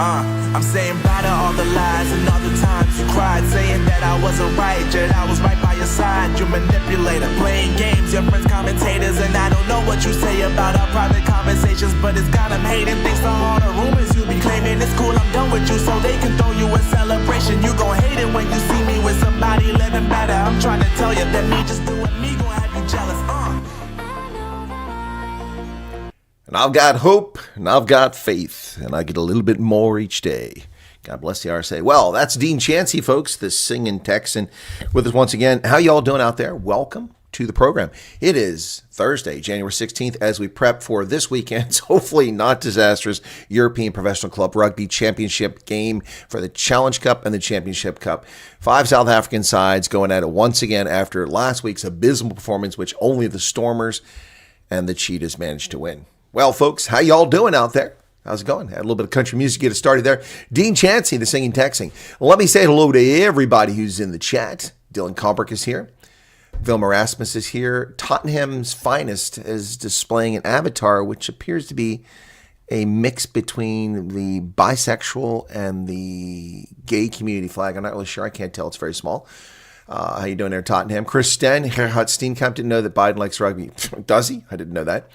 I'm saying bye to all the lies and all the times you cried, saying that I wasn't right, yet I was right by your side. You manipulator, playing games, your friends commentators, and I don't know what you say about our private conversations, but it's got them hating. Thanks to all the rumors you be claiming. It's cool, I'm done with you, so they can throw you a celebration. You gon' hate it when you see me with somebody living better. I'm trying to tell you that me just doing me gon' have you jealous. And I've got hope, and I've got faith, and I get a little bit more each day. God bless the RSA. Well, that's Dean Chancey, folks, the singing Texan, with us once again. How y'all doing out there? Welcome to the program. It is Thursday, January 16th, as we prep for this weekend's hopefully not disastrous European Professional Club Rugby Championship game for the Challenge Cup and the Championship Cup. 5 South African sides going at it once again after last week's abysmal performance, which only the Stormers and the Cheetahs managed to win. Well, folks, how y'all doing out there? How's it going? Had a little bit of country music to get us started there. Dean Chancey, the singing Texing. Let me say hello to everybody who's in the chat. Dylan Combrick is here. Vilma Rasmus is here. Tottenham's Finest is displaying an avatar which appears to be a mix between the bisexual and the gay community flag. I'm not really sure. I can't tell. It's very small. How you doing there, Tottenham? Chris Gerhard Steenkamp didn't know that Biden likes rugby. Does he? I didn't know that.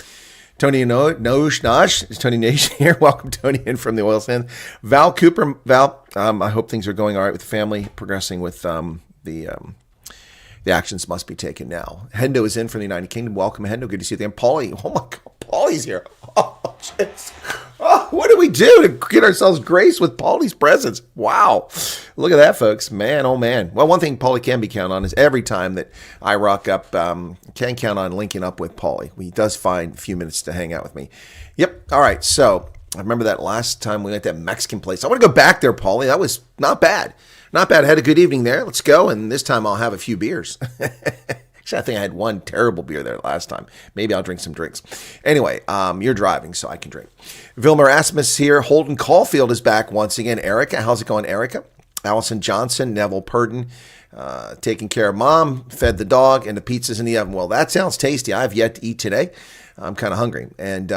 Tony Nosh, it's Tony Nation here. Welcome, Tony, in from the oil sands. Val Cooper. Val, I hope things are going all right with the family, progressing with the actions must be taken now. Hendo is in from the United Kingdom. Welcome, Hendo. Good to see you there. Paulie. Oh, my God. Paulie's here. Oh, jeez. Oh, what do we do to get ourselves graced with Paulie's presence? Wow. Look at that, folks. Man, oh, man. Well, one thing Paulie can be counted on is every time that I rock up, can count on linking up with Paulie. He does find a few minutes to hang out with me. Yep. All right. So I remember that last time we went to that Mexican place. I want to go back there, Paulie. That was not bad. Not bad. I had a good evening there. Let's go. And this time I'll have a few beers. Actually, I think I had one terrible beer there last time. Maybe I'll drink some drinks. Anyway, you're driving, so I can drink. Vilma Rasmus here. Holden Caulfield is back once again. Erica, how's it going, Erica? Allison Johnson, Neville Purdon, taking care of mom, fed the dog, and the pizza's in the oven. Well, that sounds tasty. I have yet to eat today. I'm kind of hungry. And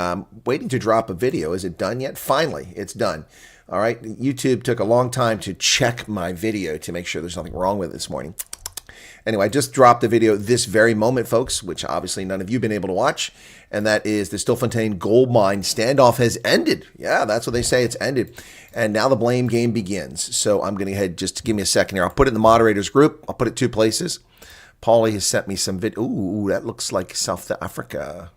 waiting to drop a video. Is it done yet? Finally, it's done. All right. YouTube took a long time to check my video to make sure there's nothing wrong with it this morning. Anyway, I just dropped the video this very moment, folks, which obviously none of you have been able to watch, and that is the Stilfontein gold mine standoff has ended. Yeah, that's what they say. It's ended. And now the blame game begins. So I'm going to head, just give me a second here. I'll put it in the moderators group. I'll put it 2 places. Paulie has sent me some video. Ooh, that looks like South Africa.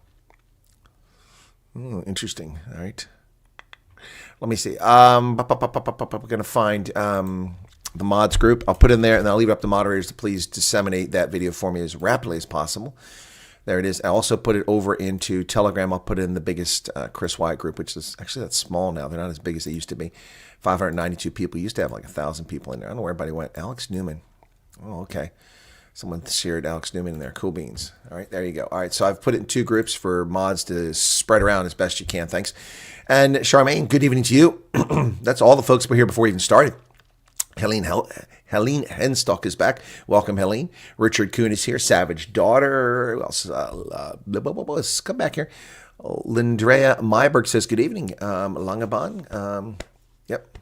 Interesting. All right. Let me see. We're going to find the mods group. I'll put it in there, and I'll leave it up to moderators to please disseminate that video for me as rapidly as possible. There it is. I also put it over into Telegram. I'll put it in the biggest Chris Wyatt group, which is actually that's small now. They're not as big as they used to be. 592 people. Used to have like 1,000 people in there. I don't know where everybody went. Alex Newman. Oh, okay. Someone shared Alex Newman in there. Cool beans. All right, there you go. All right, so I've put it in 2 groups for mods to spread around as best you can. Thanks. And Charmaine, good evening to you. That's all the folks who were here before we even started. Helene Henstock is back. Welcome, Helene. Richard Kuhn is here. Savage Daughter. Who else? Come back here. Lindrea Myberg says, good evening. Langaban. Yep.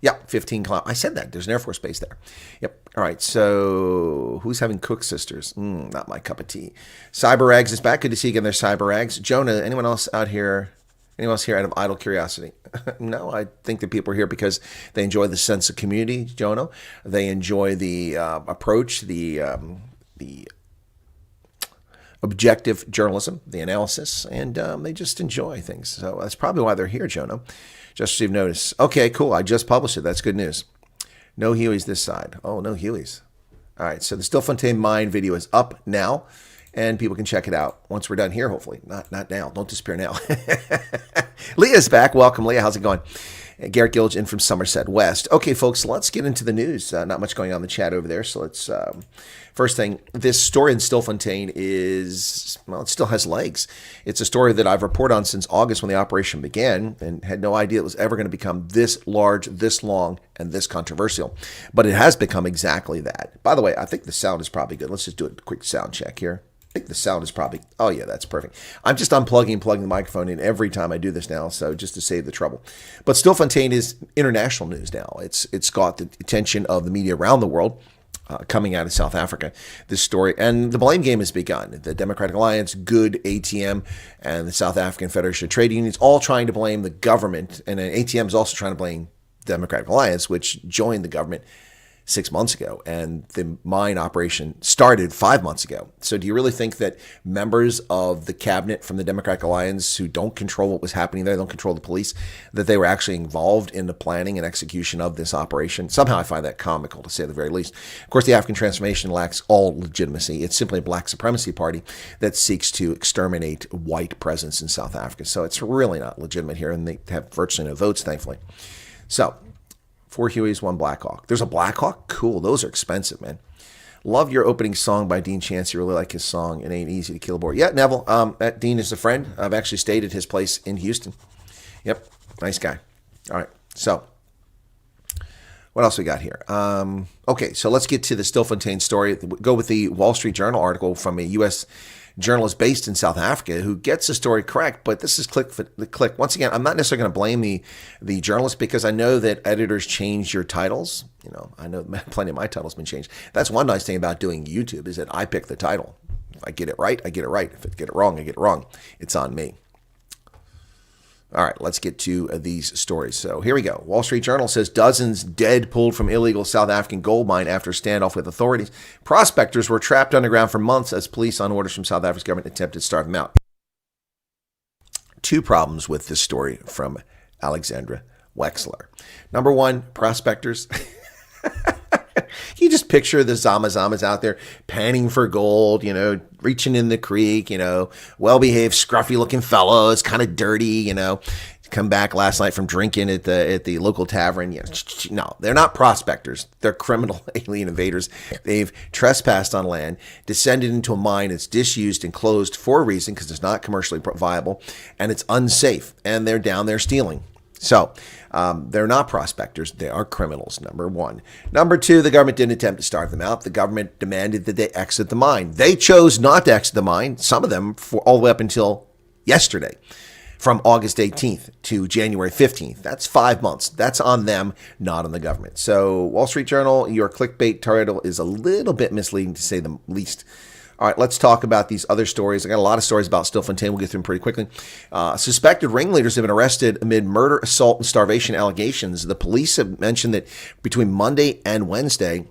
Yeah, 15 kilometers. I said that. There's an Air Force base there. Yep. All right. So who's having Cook Sisters? Not my cup of tea. CyberEggs is back. Good to see you again there, CyberEggs. Jonah, anyone else out here? Anyone else here out of idle curiosity? No, I think that people are here because they enjoy the sense of community, Jono. They enjoy the approach, the objective journalism, the analysis, and they just enjoy things. So that's probably why they're here, Jono. Just so you've noticed. Okay, cool. I just published it. That's good news. No Hueys this side. Oh, no Hueys. All right, so the Stilfontein mine video is up now. And people can check it out once we're done here, hopefully. Not now. Don't disappear now. Leah's back. Welcome, Leah. How's it going? Garrett Gilge in from Somerset West. Okay, folks, let's get into the news. Not much going on in the chat over there. So let's, first thing, this story in Stilfontein is, well, it still has legs. It's a story that I've reported on since August when the operation began and had no idea it was ever going to become this large, this long, and this controversial. But it has become exactly that. By the way, I think the sound is probably good. Let's just do a quick sound check here. I think the sound is probably, oh yeah, that's perfect. I'm just unplugging and plugging the microphone in every time I do this now, so just to save the trouble. But Stilfontein is international news now. It's got the attention of the media around the world, coming out of South Africa, this story. And the blame game has begun. The Democratic Alliance, Good, ATM, and the South African Federation of Trade Unions all trying to blame the government. And ATM is also trying to blame the Democratic Alliance, which joined the government 6 months ago, and the mine operation started 5 months ago. So do you really think that members of the cabinet from the Democratic Alliance who don't control what was happening there, don't control the police, that they were actually involved in the planning and execution of this operation? Somehow I find that comical, to say the very least. Of course, the African transformation lacks all legitimacy. It's simply a black supremacy party that seeks to exterminate white presence in South Africa. So it's really not legitimate here, and they have virtually no votes, thankfully. So 4 Hueys, 1 Blackhawk. There's a Blackhawk? Cool. Those are expensive, man. Love your opening song by Dean Chance. You really like his song. It ain't easy to kill a board. Yeah, Neville. Dean is a friend. I've actually stayed at his place in Houston. Yep. Nice guy. All right. So what else we got here? Okay, so let's get to the Stilfontein story. Go with the Wall Street Journal article from a U.S. journalist based in South Africa who gets the story correct, but this is click for the click. Once again, I'm not necessarily going to blame the journalist, because I know that editors change your titles. You know, I know plenty of my titles have been changed. That's one nice thing about doing YouTube, is that I pick the title. If I get it right, I get it right. If I get it wrong, I get it wrong. It's on me. All right, let's get to these stories. So here we go. Wall Street Journal says dozens dead pulled from illegal South African gold mine after standoff with authorities. Prospectors were trapped underground for months as police, on orders from South Africa's government, attempted to starve them out. 2 problems with this story from Alexandra Wexler. Number 1, prospectors. You just picture the Zamazamas out there panning for gold, you know, reaching in the creek, you know, well-behaved, scruffy-looking fellows, kind of dirty, you know, come back last night from drinking at the local tavern. You know, no, they're not prospectors. They're criminal alien invaders. They've trespassed on land, descended into a mine that's disused and closed for a reason, because it's not commercially viable, and it's unsafe, and they're down there stealing. So they're not prospectors. They are criminals, number 1. Number 2, the government didn't attempt to starve them out. The government demanded that they exit the mine. They chose not to exit the mine, some of them for all the way up until yesterday, from August 18th to January 15th. That's 5 months. That's on them, not on the government. So Wall Street Journal, your clickbait title is a little bit misleading, to say the least. All right, let's talk about these other stories. I got a lot of stories about Stilfontein. We'll get through them pretty quickly. Suspected ringleaders have been arrested amid murder, assault, and starvation allegations. The police have mentioned that between Monday and Wednesday,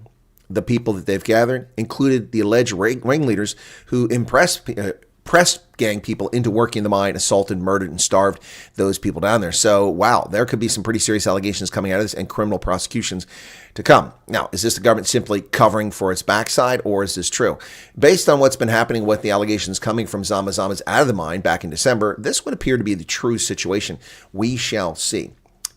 the people that they've gathered included the alleged ringleaders who pressed gang people into working the mine, assaulted, murdered, and starved those people down there. So, wow, there could be some pretty serious allegations coming out of this, and criminal prosecutions to come. Now, is this the government simply covering for its backside, or is this true? Based on what's been happening with the allegations coming from Zamazamas out of the mine back in December, this would appear to be the true situation. We shall see.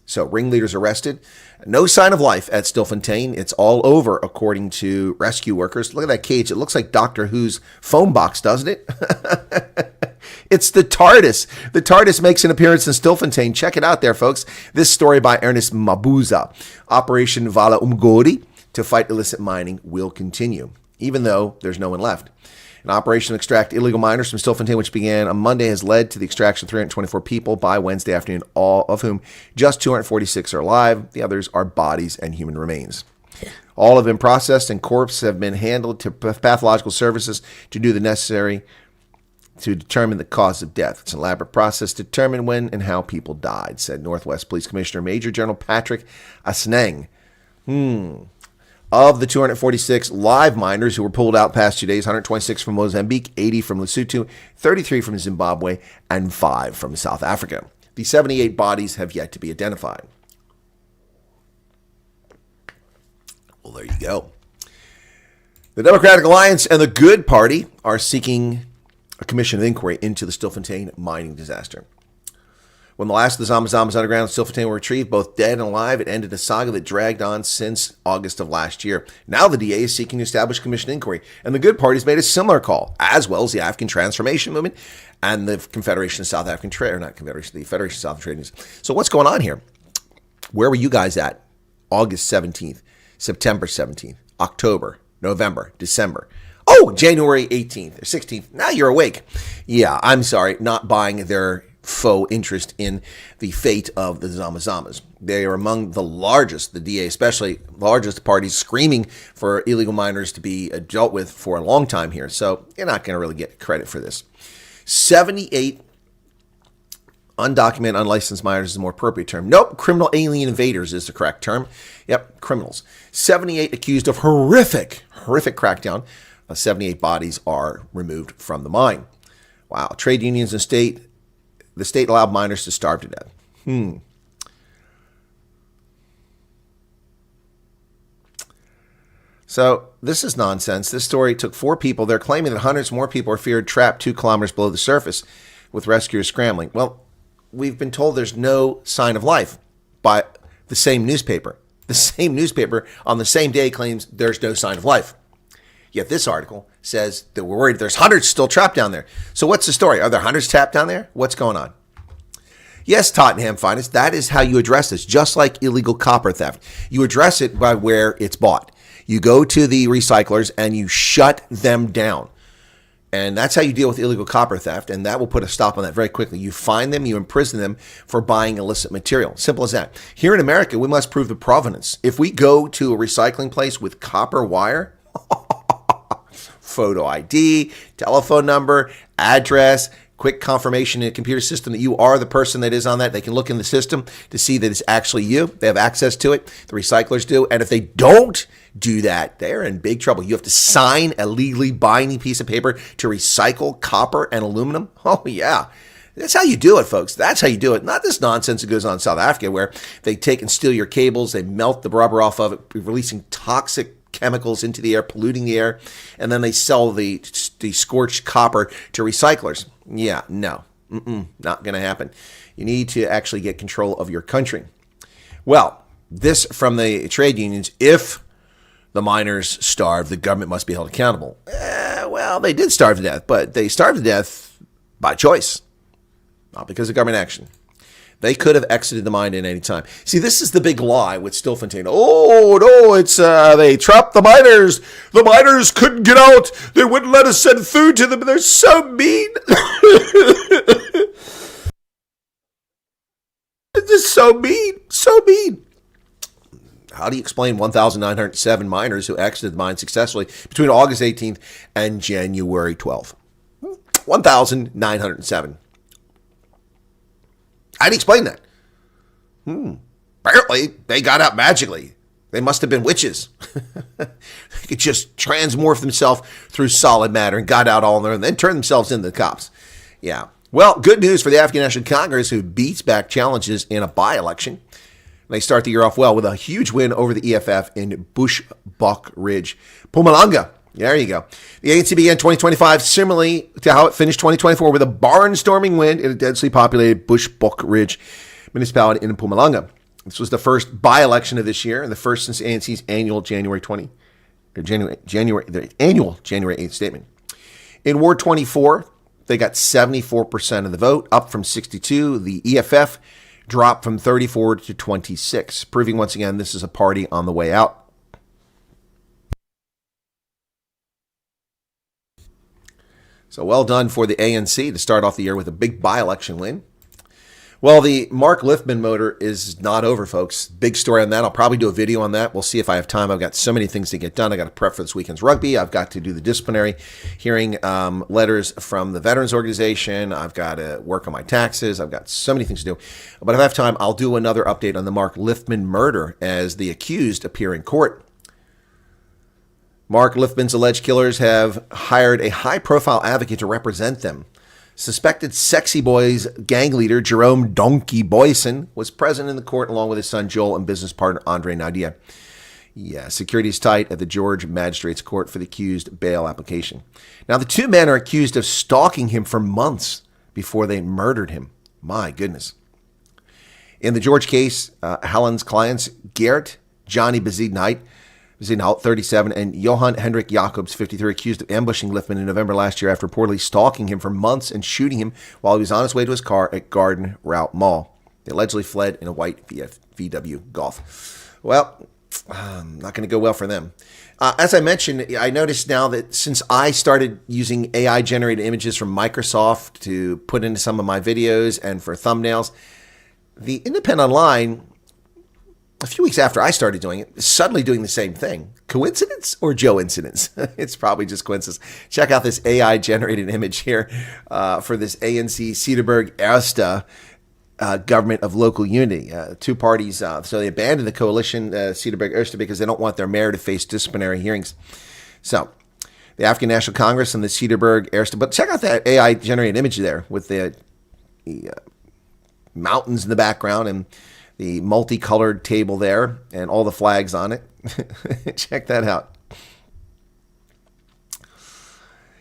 So, ringleaders arrested. No sign of life at Stilfontein. It's all over, according to rescue workers. Look at that cage. It looks like Doctor Who's phone box, doesn't it? It's the TARDIS. The TARDIS makes an appearance in Stilfontein. Check it out there, folks. This story by Ernest Mabuza. Operation Vala Umgodi to fight illicit mining will continue, even though there's no one left. An operation to extract illegal miners from Stilfontein, which began on Monday, has led to the extraction of 324 people by Wednesday afternoon, all of whom just 246 are alive. The others are bodies and human remains. All have been processed, and corpses have been handled to pathological services to do the necessary to determine the cause of death. It's an elaborate process to determine when and how people died, said Northwest Police Commissioner Major General Patrick Aseneng. Of the 246 live miners who were pulled out past 2 days, 126 from Mozambique, 80 from Lesotho, 33 from Zimbabwe, and 5 from South Africa. The 78 bodies have yet to be identified. Well, there you go. The Democratic Alliance and the Good Party are seeking a commission of inquiry into the Stilfontein mining disaster. When the last of the Zamazamas underground in Stilfontein were retrieved, both dead and alive, it ended a saga that dragged on since August of last year. Now the DA is seeking to establish a commission of inquiry, and the Good Party has made a similar call, as well as the African Transformation Movement and the Confederation of South African Trade, or not Confederation, the Federation of South African Trade Unions. So what's going on here? Where were you guys at August 17th, September 17th, October, November, December? Oh, Oh, January 18th or 16th. Now you're awake. Yeah, I'm sorry, not buying their faux interest in the fate of the Zamazamas. They are among the largest, the DA especially, largest parties screaming for illegal miners to be dealt with for a long time here. So you're not going to really get credit for this. 78 undocumented, unlicensed miners is a more appropriate term. Nope, criminal alien invaders is the correct term. Yep, criminals. 78 accused of horrific crackdown. 78 bodies are removed from the mine. Wow. Trade unions and the state allowed miners to starve to death. So this is nonsense. This story took 4 people. They're claiming that hundreds more people are feared trapped 2 kilometers below the surface with rescuers scrambling. Well, we've been told there's no sign of life by the same newspaper. The same newspaper on the same day claims there's no sign of life. Yet this article says that we're worried there's hundreds still trapped down there. So what's the story? Are there hundreds trapped down there? What's going on? Yes, Tottenham finest, that is how you address this. Just like illegal copper theft, you address it by where it's bought. You go to the recyclers and you shut them down. And that's how you deal with illegal copper theft, and that will put a stop on that very quickly. You fine them, you imprison them for buying illicit material. Simple as that. Here in America, we must prove the provenance. If we go to a recycling place with copper wire, photo ID, telephone number, address, quick confirmation in a computer system that you are the person that is on that. They can look in the system to see that it's actually you. They have access to it. The recyclers do. And if they don't do that, they're in big trouble. You have to sign a legally binding piece of paper to recycle copper and aluminum. Oh, yeah. That's how you do it, folks. That's how you do it. Not this nonsense that goes on in South Africa where they take and steal your cables, they melt the rubber off of it, releasing toxic chemicals into the air, polluting the air, and then they sell the scorched copper to recyclers. Yeah, no, not going to happen. You need to actually get control of your country. Well, this from the trade unions, if the miners starve, the government must be held accountable. Well, they did starve to death, but they starved to death by choice, not because of government action. They could have exited the mine at any time. See, this is the big lie with Stilfontein. Oh, no, it's they trapped the miners. The miners couldn't get out. They wouldn't let us send food to them. They're so mean. It's just so mean. So mean. How do you explain 1,907 miners who exited the mine successfully between August 18th and January 12th? 1,907. How do you explain that? Apparently, they got out magically. They must have been witches. They could just transmorph themselves through solid matter and got out all in there and then turn themselves into the cops. Yeah. Well, good news for the African National Congress, who beats back challenges in a by-election. They start the year off well with a huge win over the EFF in Bushbuck Ridge, Mpumalanga. There you go. The ANC began 2025 similarly to how it finished 2024 with a barnstorming win in a densely populated Bushbuck Ridge municipality in Mpumalanga. This was the first by-election of this year and the first since ANC's annual January 8th statement. In Ward 24, they got 74% of the vote, up from 62. The EFF dropped from 34 to 26, proving once again this is a party on the way out. So well done for the ANC to start off the year with a big by-election win. Well, the Mark Lifman motor is not over, folks. Big story on that. I'll probably do a video on that. We'll see if I have time. I've got so many things to get done. I got to prep for this weekend's rugby. I've got to do the disciplinary hearing letters from the Veterans Organization. I've got to work on my taxes. I've got so many things to do. But if I have time, I'll do another update on the Mark Lifman murder as the accused appear in court. Mark Lifman's alleged killers have hired a high-profile advocate to represent them. Suspected Sexy Boys gang leader Jerome Donkey Boyson was present in the court along with his son Joel and business partner Andre Nadia. Yeah, security is tight at the George Magistrates Court for the accused bail application. Now, the two men are accused of stalking him for months before they murdered him. My goodness. In the George case, Helen's clients, Gerrit Johnny Bezuidenhout, 37, and Johan Hendrik Jacobs, 53, accused of ambushing Lifman in November last year after reportedly stalking him for months and shooting him while he was on his way to his car at Garden Route Mall. They allegedly fled in a white VW Golf. Well, not going to go well for them. As I mentioned, I noticed now that since I started using AI-generated images from Microsoft to put into some of my videos and for thumbnails, the Independent Online, a few weeks after I started doing it, is suddenly doing the same thing. Coincidence or Joe incidence? It's probably just coincidence. Check out this AI-generated image here for this ANC Cederberg Erste government of local unity. Two parties, so they abandoned the coalition, Cederberg Erste, because they don't want their mayor to face disciplinary hearings. So the African National Congress and the Cederberg Erste. But check out that AI-generated image there with the mountains in the background and the multicolored table there and all the flags on it. Check that out.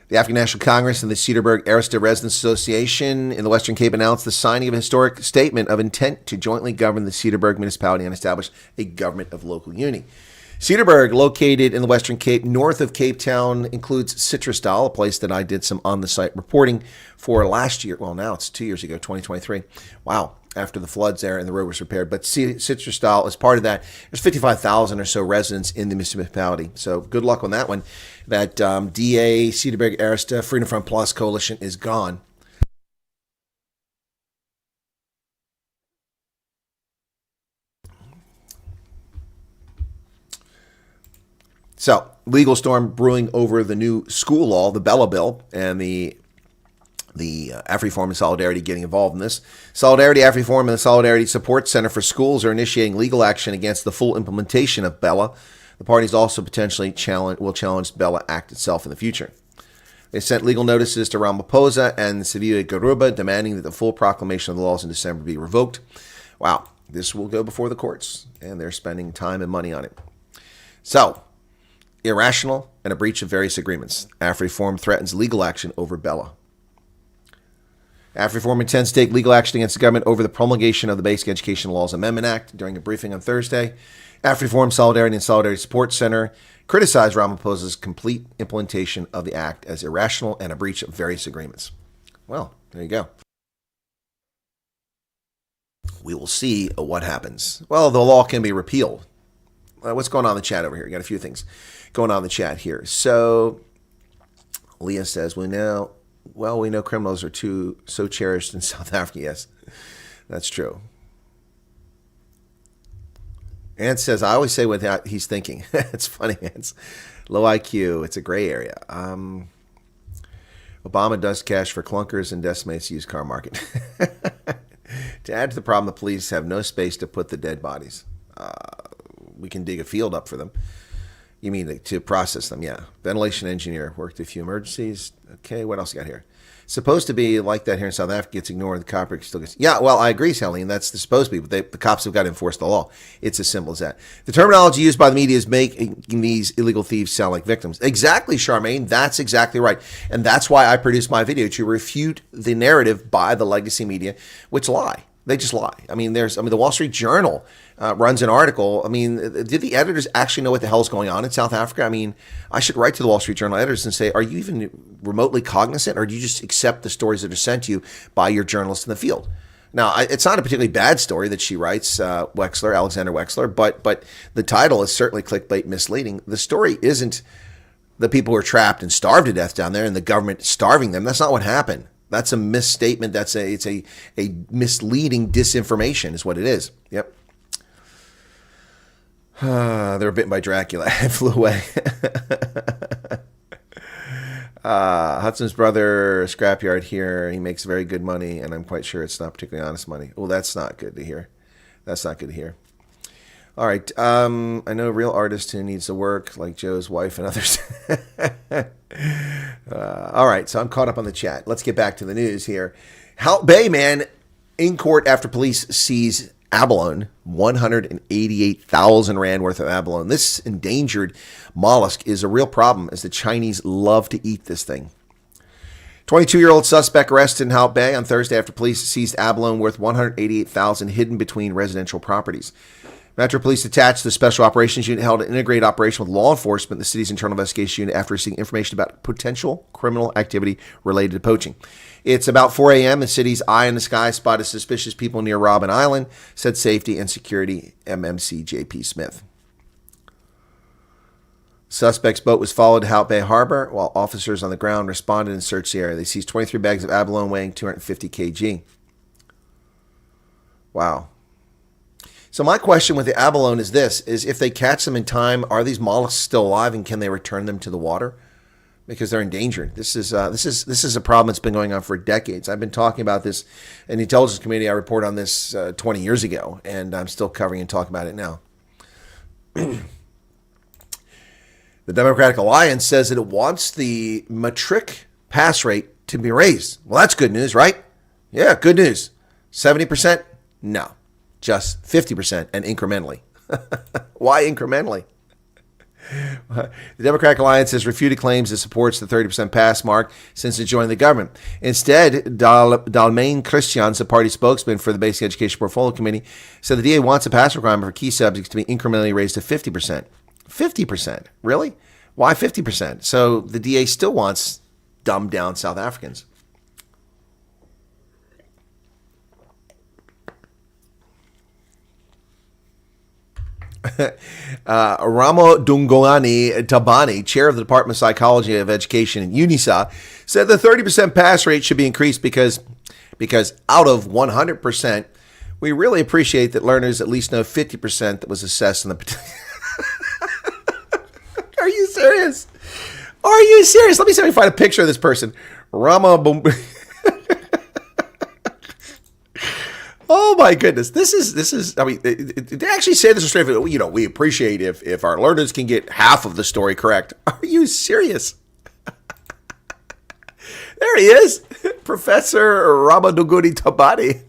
The African National Congress and the Cederberg Erste Residents Association in the Western Cape announced the signing of a historic statement of intent to jointly govern the Cederberg municipality and establish a government of local unity. Cederberg, located in the Western Cape, north of Cape Town, includes Citrusdal, a place that I did some on-the-site reporting for last year. Well, now it's 2 years ago, 2023. Wow, after the floods there and the road was repaired. But Citrusdal is part of that. There's 55,000 or so residents in the municipality. So good luck on that one. That DA, Cederberg Erste, Freedom Front Plus coalition is gone. So, legal storm brewing over the new school law, the BELA bill, and the AfriForum and Solidarity getting involved in this. Solidarity, AfriForum, and the Solidarity Support Center for Schools are initiating legal action against the full implementation of BELA. The parties also potentially will challenge the BELA Act itself in the future. They sent legal notices to Ramaphosa and Sevilla Garuba demanding that the full proclamation of the laws in December be revoked. Wow, this will go before the courts, and they're spending time and money on it. So, irrational and a breach of various agreements. AfriForum threatens legal action over BELA. AfriForum intends to take legal action against the government over the promulgation of the Basic Education Laws Amendment Act. During a briefing on Thursday, AfriForum, Solidarity, and Solidarity Support Center criticized Ramaphosa's complete implementation of the act as irrational and a breach of various agreements. Well, there you go. We will see what happens. Well, the law can be repealed. What's going on in the chat over here? We got a few things going on in the chat here. So, Leah says, we know criminals are so cherished in South Africa. Yes, that's true. Ant says, I always say what he's thinking. It's funny, Ant. Low IQ. It's a gray area. Obama does cash for clunkers and decimates the used car market. To add to the problem, the police have no space to put the dead bodies. We can dig a field up for them. You mean to process them? Yeah. Ventilation engineer, worked a few emergencies. Okay, what else you got here? Supposed to be like that here in South Africa, gets ignored. The cop still gets. Yeah, well, I agree, Helene. That's supposed to be, but the cops have got to enforce the law. It's as simple as that. The terminology used by the media is making these illegal thieves sound like victims. Exactly, Charmaine. That's exactly right, and that's why I produced my video to refute the narrative by the legacy media, which lie. They just lie. The Wall Street Journal runs an article. Did the editors actually know what the hell is going on in South Africa? I should write to the Wall Street Journal editors and say, are you even remotely cognizant, or do you just accept the stories that are sent to you by your journalists in the field? Now, it's not a particularly bad story that she writes, Alexander Wexler, but the title is certainly clickbait misleading. The story isn't the people who are trapped and starved to death down there and the government starving them. That's not what happened. That's a misstatement. It's a misleading disinformation is what it is. Yep. They were bitten by Dracula. It flew away. Hudson's brother, scrapyard here. He makes very good money, and I'm quite sure it's not particularly honest money. Well, that's not good to hear. That's not good to hear. All right. I know a real artist who needs to work, like Joe's wife and others. All right, so I'm caught up on the chat. Let's get back to the news here. Hout Bay, man, in court after police seize abalone, 188,000 rand worth of abalone. This endangered mollusk is a real problem, as the Chinese love to eat this thing. 22-year-old suspect arrested in Hout Bay on Thursday after police seized abalone worth 188,000 hidden between residential properties. Metro Police attached the Special Operations Unit held an integrated operation with law enforcement, the city's internal investigation unit, after receiving information about potential criminal activity related to poaching. It's about 4 a.m. The city's Eye in the Sky spotted suspicious people near Robben Island, said Safety and Security MMC JP Smith. Suspect's boat was followed to Hout Bay Harbor while officers on the ground responded and searched the area. They seized 23 bags of abalone weighing 250 kg. Wow. So my question with the abalone is this, is if they catch them in time, are these mollusks still alive and can they return them to the water? Because they're endangered. This is a problem that's been going on for decades. I've been talking about this in the intelligence community. I reported on this 20 years ago, and I'm still covering and talking about it now. The Democratic Alliance says that it wants the Matric pass rate to be raised. Well, that's good news, right? Yeah, good news. 70%? No, just 50% and incrementally. Why incrementally? The Democratic Alliance has refuted claims it supports the 30% pass mark since it joined the government. Instead, Dalmain Christians, the party spokesman for the Basic Education Portfolio Committee, said the DA wants a pass requirement for key subjects to be incrementally raised to 50%. 50%? Really? Why 50%? So the DA still wants dumbed down South Africans. Ramo Dungolani Tabani, chair of the Department of Psychology of Education in UNISA, said the 30% pass rate should be increased because out of 100%, we really appreciate that learners at least know 50% that was assessed in the... Are you serious? Are you serious? Let me see if I can find a picture of this person. Rama... Oh my goodness! This is. I mean, they actually say this straight. You know, we appreciate if our learners can get half of the story correct. Are you serious? There he is, Professor Ramadugudi Tabani.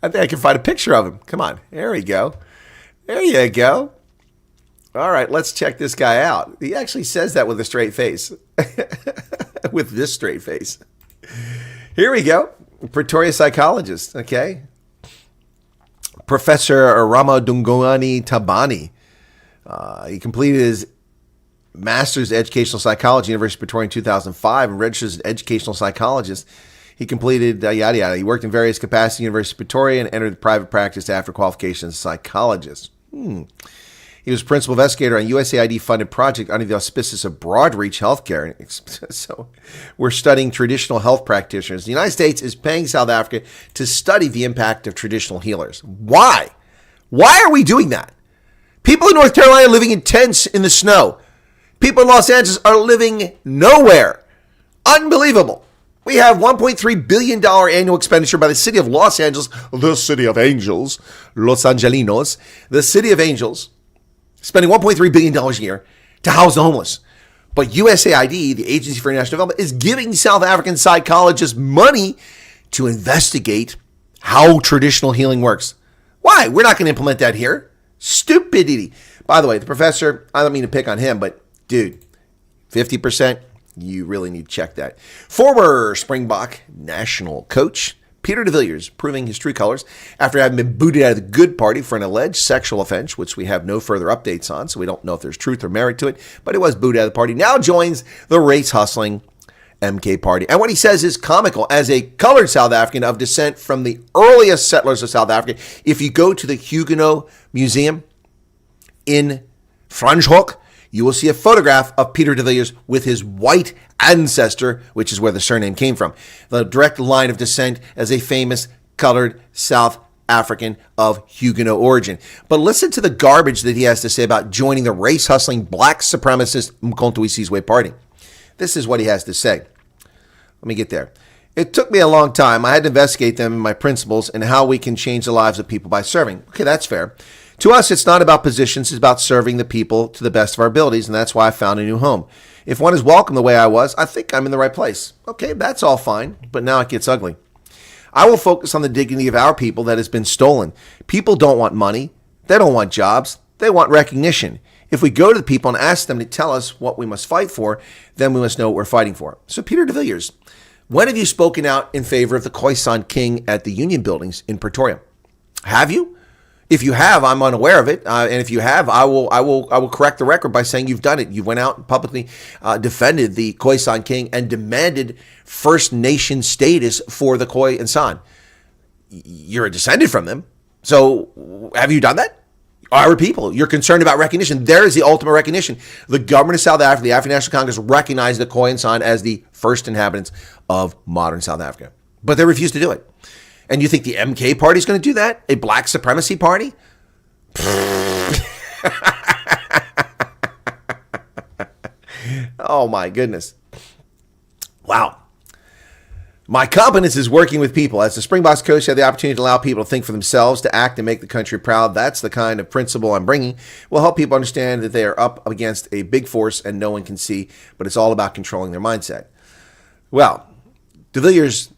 I think I can find a picture of him. Come on, there we go. There you go. All right, let's check this guy out. He actually says that with a straight face. With this straight face. Here we go. Pretoria psychologist, okay? Professor Ramadungani Tabani. He completed his master's in educational psychology at University of Pretoria in 2005 and registered as an educational psychologist. He completed yada yada. He worked in various capacities at the University of Pretoria and entered private practice after qualification as a psychologist. He was principal investigator on USAID-funded project under the auspices of Broadreach Healthcare. So we're studying traditional health practitioners. The United States is paying South Africa to study the impact of traditional healers. Why? Why are we doing that? People in North Carolina are living in tents in the snow. People in Los Angeles are living nowhere. Unbelievable. We have $1.3 billion annual expenditure by the city of Los Angeles, the city of angels, Los Angelinos, the city of angels, spending $1.3 billion a year to house the homeless. But USAID, the Agency for International Development, is giving South African psychologists money to investigate how traditional healing works. Why? We're not going to implement that here. Stupidity. By the way, the professor, I don't mean to pick on him, but dude, 50%, you really need to check that. Former Springbok national coach Peter de Villiers proving his true colors after having been booted out of the Good Party for an alleged sexual offense, which we have no further updates on, so we don't know if there's truth or merit to it, but he was booted out of the party. Now joins the race-hustling MK Party. And what he says is comical. As a colored South African of descent from the earliest settlers of South Africa, if you go to the Huguenot Museum in Franschhoek, you will see a photograph of Peter de Villiers with his white ancestor, which is where the surname came from. The direct line of descent as a famous colored South African of Huguenot origin. But listen to the garbage that he has to say about joining the race-hustling black supremacist Mkhonto weSizwe Party. This is what he has to say. Let me get there. It took me a long time. I had to investigate them and my principles and how we can change the lives of people by serving. Okay, that's fair. To us, it's not about positions. It's about serving the people to the best of our abilities, and that's why I found a new home. If one is welcome the way I was, I think I'm in the right place. Okay, that's all fine, but now it gets ugly. I will focus on the dignity of our people that has been stolen. People don't want money. They don't want jobs. They want recognition. If we go to the people and ask them to tell us what we must fight for, then we must know what we're fighting for. So Peter de Villiers, when have you spoken out in favor of the Khoisan King at the Union Buildings in Pretoria? Have you? If you have, I'm unaware of it, and if you have, I will correct the record by saying you've done it. You went out and publicly defended the Khoisan King and demanded First Nation status for the Khoi and San. You're a descendant from them, so have you done that? our people. You're concerned about recognition. There is the ultimate recognition. The government of South Africa, the African National Congress, recognized the Khoi and San as the first inhabitants of modern South Africa. But they refused to do it. And you think the MK party is going to do that? A black supremacy party? Oh my goodness. Wow. My competence is working with people. As the Springboks coach, I have the opportunity to allow people to think for themselves, to act and make the country proud. That's the kind of principle I'm bringing. We'll help people understand that they are up against a big force and no one can see, but it's all about controlling their mindset. Well, de Villiers'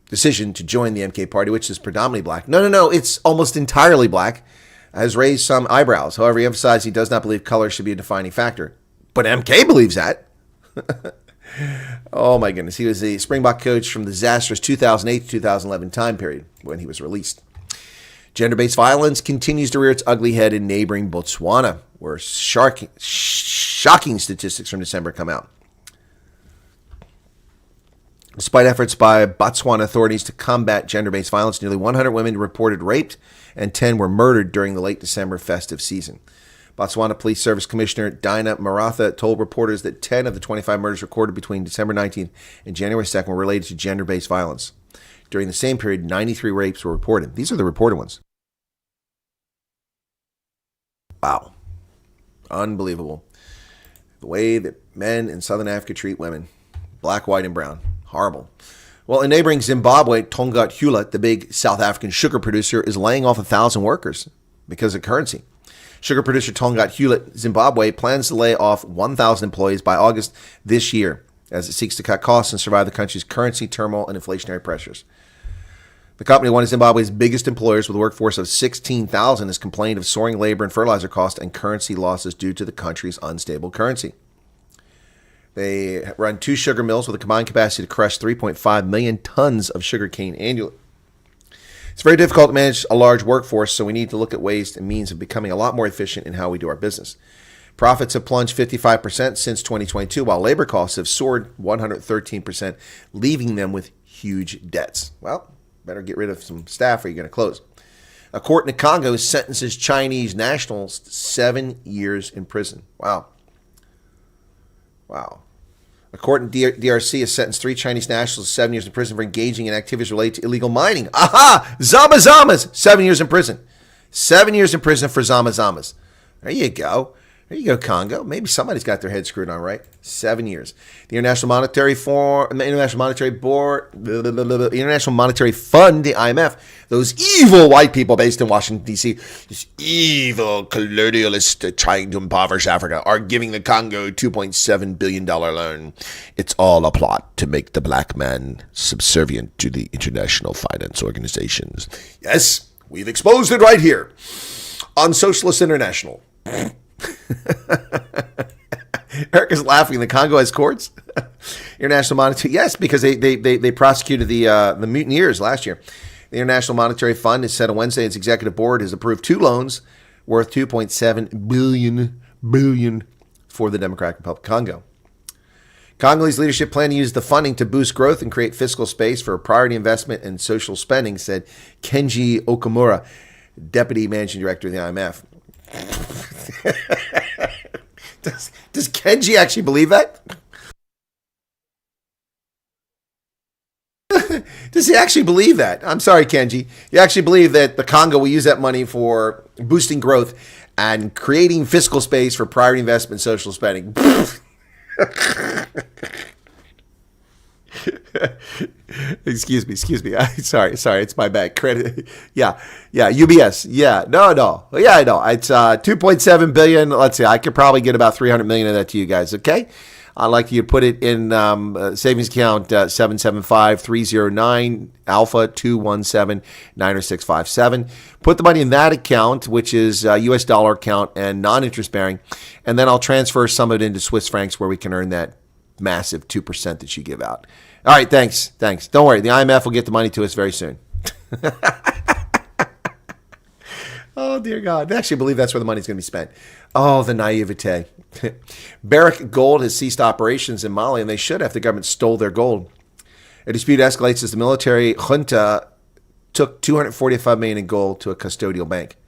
decision to join the MK party, which is predominantly black, no, it's almost entirely black, has raised some eyebrows. However, he emphasized he does not believe color should be a defining factor. But MK believes that. Oh my goodness. He was the Springbok coach from the disastrous 2008 to 2011 time period when he was released. Gender-based violence continues to rear its ugly head in neighboring Botswana, where shocking statistics from December come out. Despite efforts by Botswana authorities to combat gender-based violence, nearly 100 women reported raped and 10 were murdered during the late December festive season. Botswana Police Service Commissioner Dinah Maratha told reporters that 10 of the 25 murders recorded between December 19th and January 2nd were related to gender-based violence. During the same period, 93 rapes were reported. These are the reported ones. Wow. Unbelievable. The way that men in Southern Africa treat women. Black, white, and brown. Horrible. Well, in neighboring Zimbabwe, Tongaat Hulett, the big South African sugar producer, is laying off 1,000 workers because of currency. Sugar producer Tongaat Hulett, Zimbabwe, plans to lay off 1,000 employees by August this year as it seeks to cut costs and survive the country's currency turmoil and inflationary pressures. The company, one of Zimbabwe's biggest employers with a workforce of 16,000, has complained of soaring labor and fertilizer costs and currency losses due to the country's unstable currency. They run 2 sugar mills with a combined capacity to crush 3.5 million tons of sugar cane annually. It's very difficult to manage a large workforce, so we need to look at ways and means of becoming a lot more efficient in how we do our business. Profits have plunged 55% since 2022, while labor costs have soared 113%, leaving them with huge debts. Well, better get rid of some staff or you're going to close. A court in the Congo sentences Chinese nationals to 7 years in prison. Wow. A court in DRC has sentenced 3 Chinese nationals to 7 years in prison for engaging in activities related to illegal mining. Aha! Zama-zamas! 7 years in prison. 7 years in prison for Zama-zamas. There you go. There you go, Congo. Maybe somebody's got their head screwed on right. 7 years. The International Monetary Board, the International Monetary Fund, the IMF, those evil white people based in Washington, D.C., this evil colonialist trying to impoverish Africa, are giving the Congo a $2.7 billion loan. It's all a plot to make the black man subservient to the international finance organizations. Yes, we've exposed it right here on Socialist International. Eric is laughing. The Congo has courts. International Monetary, yes, because they prosecuted the mutineers last year. The International Monetary Fund has said on Wednesday its executive board has approved 2 loans worth $2.7 billion for the Democratic Republic of Congo. Congolese leadership plan to use the funding to boost growth and create fiscal space for priority investment and social spending, said Kenji Okamura, deputy managing director of the IMF. Does Kenji actually believe that? Does he actually believe that? I'm sorry, Kenji. You actually believe that the Congo will use that money for boosting growth and creating fiscal space for priority investment and social spending? Excuse me. Sorry. It's my bad. Credit. Yeah. UBS. Yeah. No. Yeah, I know. It's $2.7 billion. Let's see. I could probably get about $300 million of that to you guys. Okay. I'd like you to put it in savings account 775-309 Alpha 217-90657. Put the money in that account, which is a U.S. dollar account and non-interest bearing, and then I'll transfer some of it into Swiss francs where we can earn that massive 2% that you give out. All right, thanks. Don't worry. The IMF will get the money to us very soon. Oh, dear God. I actually believe that's where the money's going to be spent. Oh, the naivete. Barrick Gold has ceased operations in Mali, and they should have. The government stole their gold. A dispute escalates as the military junta took $245 million in gold to a custodial bank.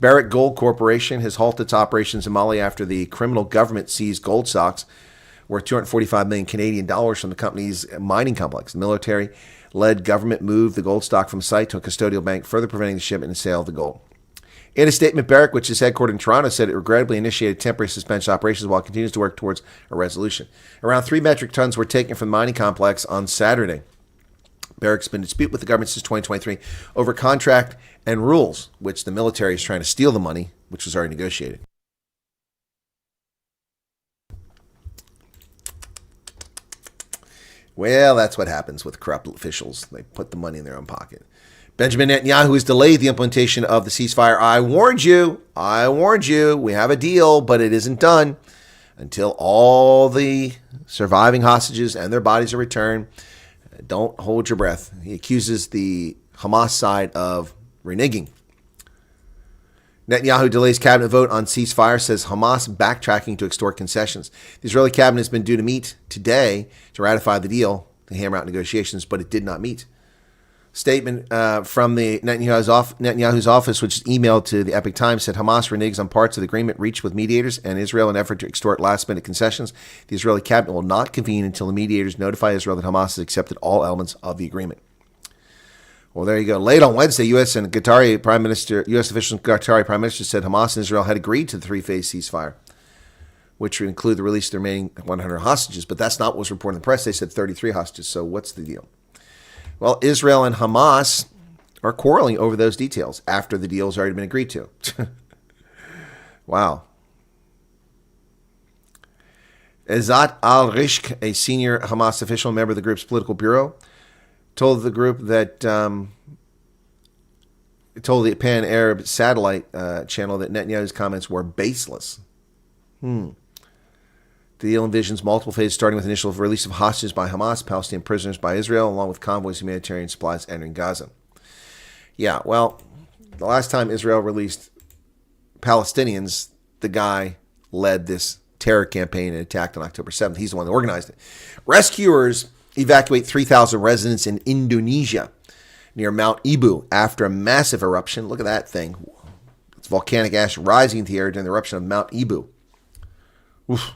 Barrick Gold Corporation has halted its operations in Mali after the criminal government seized gold stocks worth 245 million Canadian dollars from the company's mining complex. The military-led government moved the gold stock from site to a custodial bank, further preventing the shipment and sale of the gold. In a statement, Barrick, which is headquartered in Toronto, said it regrettably initiated temporary suspension operations while it continues to work towards a resolution. Around 3 metric tons were taken from the mining complex on Saturday. Barrick's been in dispute with the government since 2023 over contract and rules, which the military is trying to steal the money, which was already negotiated. Well, that's what happens with corrupt officials. They put the money in their own pocket. Benjamin Netanyahu has delayed the implementation of the ceasefire. I warned you. We have a deal, but it isn't done until all the surviving hostages and their bodies are returned. Don't hold your breath. He accuses the Hamas side of reneging. Netanyahu delays cabinet vote on ceasefire, says Hamas backtracking to extort concessions. The Israeli cabinet has been due to meet today to ratify the deal to hammer out negotiations, but it did not meet. Statement from the Netanyahu's office, which is emailed to the Epoch Times, said Hamas reneges on parts of the agreement reached with mediators and Israel in an effort to extort last-minute concessions. The Israeli cabinet will not convene until the mediators notify Israel that Hamas has accepted all elements of the agreement. Well, there you go. Late on Wednesday, U.S. officials and Qatari Prime Minister said Hamas and Israel had agreed to the three-phase ceasefire, which would include the release of the remaining 100 hostages. But that's not what was reported in the press. They said 33 hostages. So what's the deal? Well, Israel and Hamas are quarreling over those details after the deal has already been agreed to. Wow. Izzat al-Rishk, a senior Hamas official, member of the group's political bureau, told the group that told the Pan-Arab satellite channel that Netanyahu's comments were baseless. The deal envisions multiple phases, starting with initial release of hostages by Hamas, Palestinian prisoners by Israel, along with convoys of humanitarian supplies entering Gaza. Yeah, well, the last time Israel released Palestinians, the guy led this terror campaign and attacked on October 7th. He's the one that organized it. Rescuers evacuate 3,000 residents in Indonesia near Mount Ibu after a massive eruption. Look at that thing. It's volcanic ash rising into the air during the eruption of Mount Ibu. Oof.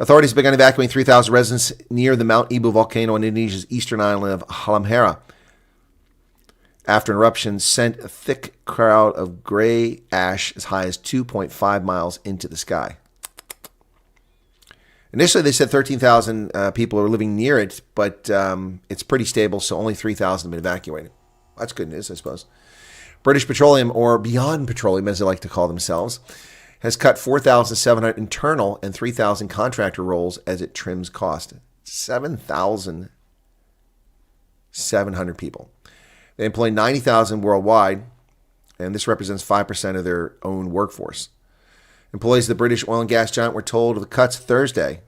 Authorities began evacuating 3,000 residents near the Mount Ibu volcano on Indonesia's eastern island of Halmahera after an eruption sent a thick cloud of gray ash as high as 2.5 miles into the sky. Initially, they said 13,000 people are living near it, but it's pretty stable, so only 3,000 have been evacuated. That's good news, I suppose. British Petroleum, or Beyond Petroleum, as they like to call themselves, has cut 4,700 internal and 3,000 contractor roles as it trims cost. 7,700 people. They employ 90,000 worldwide, and this represents 5% of their own workforce. Employees of the British oil and gas giant were told of the cuts Thursday.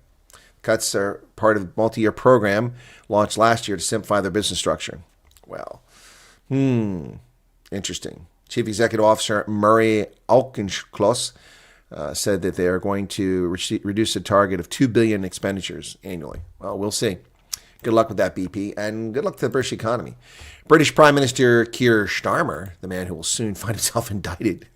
Cuts are part of a multi-year program launched last year to simplify their business structure. Well, interesting. Chief Executive Officer Murray Auchincloss said that they are going to reduce a target of $2 billion in expenditures annually. Well, we'll see. Good luck with that, BP, and good luck to the British economy. British Prime Minister Keir Starmer, the man who will soon find himself indicted,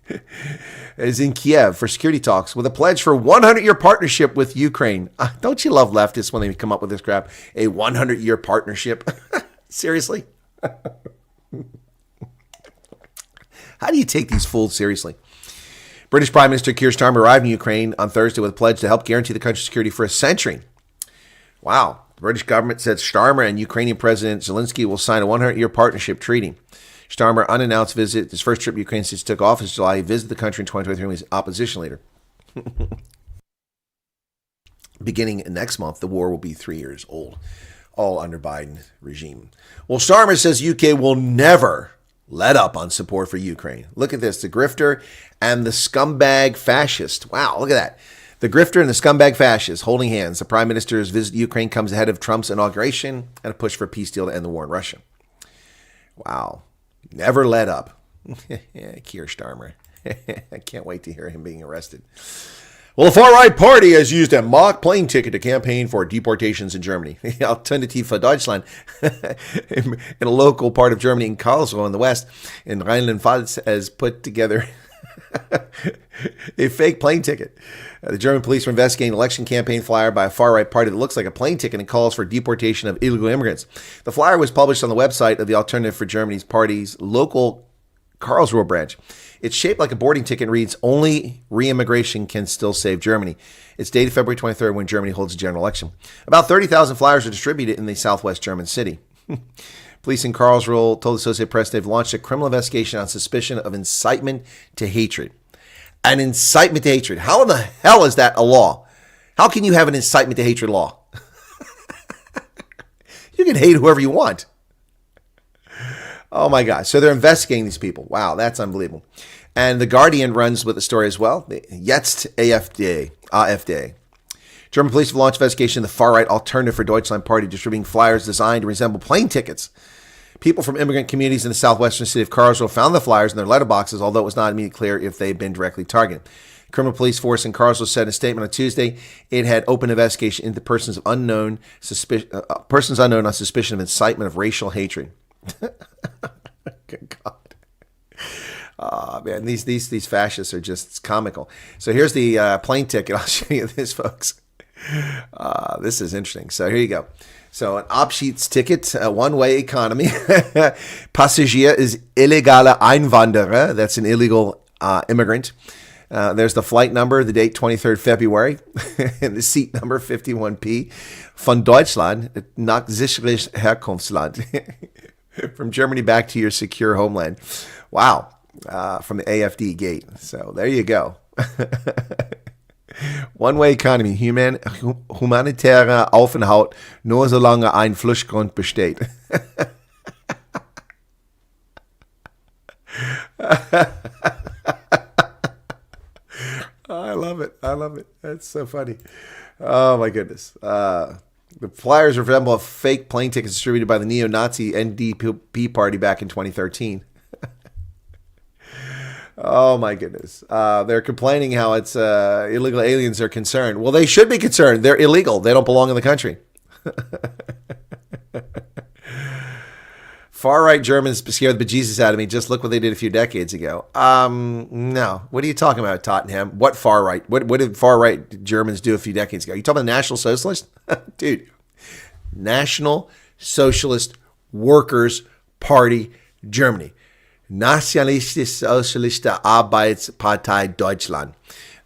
is in Kiev for security talks with a pledge for a 100-year partnership with Ukraine. Don't you love leftists when they come up with this crap? A 100-year partnership? Seriously? How do you take these fools seriously? British Prime Minister Keir Starmer arrived in Ukraine on Thursday with a pledge to help guarantee the country's security for a century. Wow. The British government said Starmer and Ukrainian President Zelensky will sign a 100-year partnership treaty. Starmer, unannounced visit, his first trip to Ukraine since he took office in July. He visited the country in 2023 as opposition leader. Beginning next month, the war will be 3 years old, all under Biden regime. Well, Starmer says UK will never let up on support for Ukraine. Look at this, the grifter and the scumbag fascist. Wow, look at that. The grifter and the scumbag fascist holding hands. The Prime Minister's visit to Ukraine comes ahead of Trump's inauguration and a push for a peace deal to end the war in Russia. Wow. Never let up. Keir Starmer. I can't wait to hear him being arrested. Well, the far-right party has used a mock plane ticket to campaign for deportations in Germany. Alternative für Deutschland, in a local part of Germany in Karlsruhe in the west, in Rheinland-Pfalz, has put together A fake plane ticket. The German police were investigating an election campaign flyer by a far-right party that looks like a plane ticket and calls for deportation of illegal immigrants. The flyer was published on the website of the Alternative for Germany's party's local Karlsruhe branch. It's shaped like a boarding ticket and reads, "Only re-immigration can still save Germany." It's dated February 23rd when Germany holds a general election. About 30,000 flyers are distributed in the southwest German city. Police in Karlsruhe told the Associated Press they've launched a criminal investigation on suspicion of incitement to hatred. An incitement to hatred. How in the hell is that a law? How can you have an incitement to hatred law? You can hate whoever you want. Oh my God. So they're investigating these people. Wow, that's unbelievable. And The Guardian runs with the story as well. Jetzt AfD. German police have launched investigation of the far-right Alternative for Deutschland party distributing flyers designed to resemble plane tickets. People from immigrant communities in the southwestern city of Karlsruhe found the flyers in their letterboxes, although it was not immediately clear if they had been directly targeted. The criminal police force in Karlsruhe said in a statement on Tuesday it had opened investigation into persons unknown on suspicion of incitement of racial hatred. Good God. Oh, man, these fascists are just comical. So here's the plane ticket. I'll show you this, folks. This is interesting. So here you go. So an Abschiedsticket, a one-way economy. Passagier is illegale Einwanderer. That's an illegal immigrant. There's the flight number, the date 23rd February, and the seat number 51P. Von Deutschland nach sicheres Herkunftsland. From Germany back to your secure homeland. Wow. From the AfD gate. So there you go. One-way economy. Humanitärer Aufenthalt nur solange ein Flussgrund besteht. I love it. I love it. That's so funny. Oh, my goodness. The flyers resemble a fake plane tickets distributed by the neo-Nazi NDP party back in 2013. Oh, my goodness. They're complaining how it's illegal aliens are concerned. Well, they should be concerned. They're illegal. They don't belong in the country. Far-right Germans scared the bejesus out of me. Just look what they did a few decades ago. No. What are you talking about, Tottenham? What far-right? What did far-right Germans do a few decades ago? You talking about the National Socialist? Dude. National Socialist Workers' Party Germany. Nationalistisch-Sozialistische Arbeitspartei Deutschland.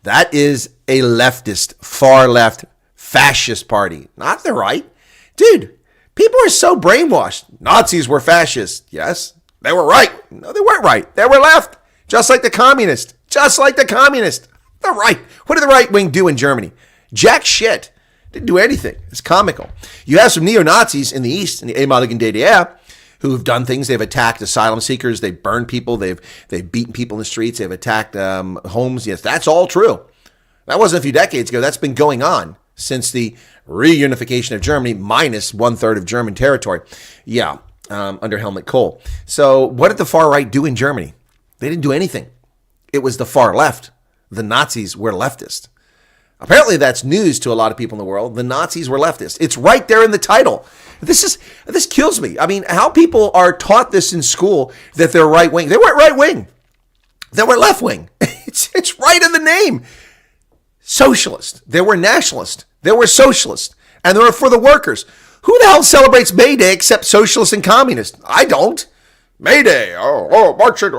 That is a leftist, far-left, fascist party. Not the right. Dude, people are so brainwashed. Nazis were fascists. Yes, they were right. No, they weren't right. They were left. Just like the communists. Just like the communists. The right. What did the right wing do in Germany? Jack shit. Didn't do anything. It's comical. You have some neo-Nazis in the East, in the ehemaligen DDR, who have done things. They've attacked asylum seekers. They've burned people. They've beaten people in the streets. They've attacked homes. Yes, that's all true. That wasn't a few decades ago. That's been going on since the reunification of Germany, minus 1/3 of German territory. Yeah, under Helmut Kohl. So what did the far right do in Germany? They didn't do anything. It was the far left. The Nazis were leftist. Apparently that's news to a lot of people in the world. The Nazis were leftist. It's right there in the title. This kills me. I mean, how people are taught this in school that they're right wing. They weren't right wing. They were left wing. It's right in the name. Socialist. They were nationalist. They were socialist. And they were for the workers. Who the hell celebrates May Day except socialists and communists? I don't. May Day. March it.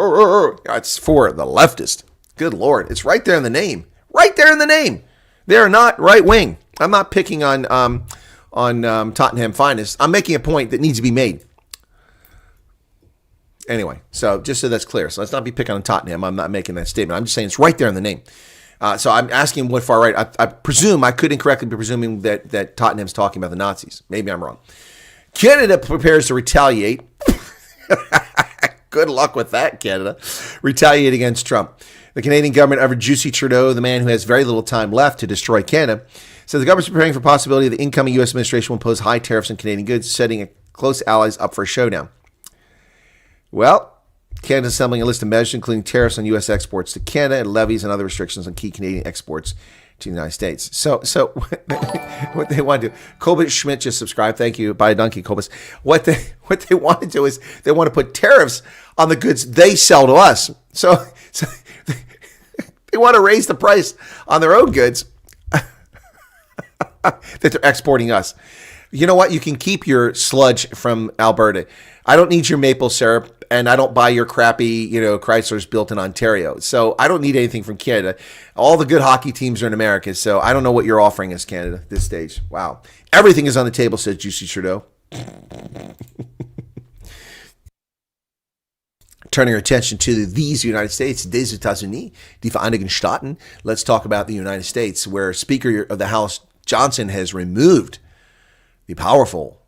It's for the leftist. Good Lord. It's right there in the name. Right there in the name. They are not right wing. I'm not picking on Tottenham Finest. I'm making a point that needs to be made. Anyway, so just so that's clear. So let's not be picking on Tottenham. I'm not making that statement. I'm just saying it's right there in the name. So I'm asking what far right. I presume, I could incorrectly be presuming that Tottenham's talking about the Nazis. Maybe I'm wrong. Canada prepares to retaliate. Good luck with that, Canada. Retaliate against Trump. The Canadian government over Justin Trudeau, the man who has very little time left to destroy Canada, says the government's preparing for the possibility the incoming U.S. administration will impose high tariffs on Canadian goods, setting close allies up for a showdown. Well, Canada's assembling a list of measures, including tariffs on U.S. exports to Canada and levies and other restrictions on key Canadian exports to the United States. So what they want to do, Colbert Schmidt just subscribed. Thank you. Buy a donkey, Colbert. What they want to do is they want to put tariffs on the goods they sell to us. So They want to raise the price on their own goods that they're exporting us. You know what? You can keep your sludge from Alberta. I don't need your maple syrup, and I don't buy your crappy, Chryslers built in Ontario. So I don't need anything from Canada. All the good hockey teams are in America, so I don't know what you're offering us, Canada, at this stage. Wow. Everything is on the table, says Juicy Trudeau. Turning our attention to these United States, des États-Unis, die Vereinigten Staaten. Let's talk about the United States, where Speaker of the House Johnson has removed the powerful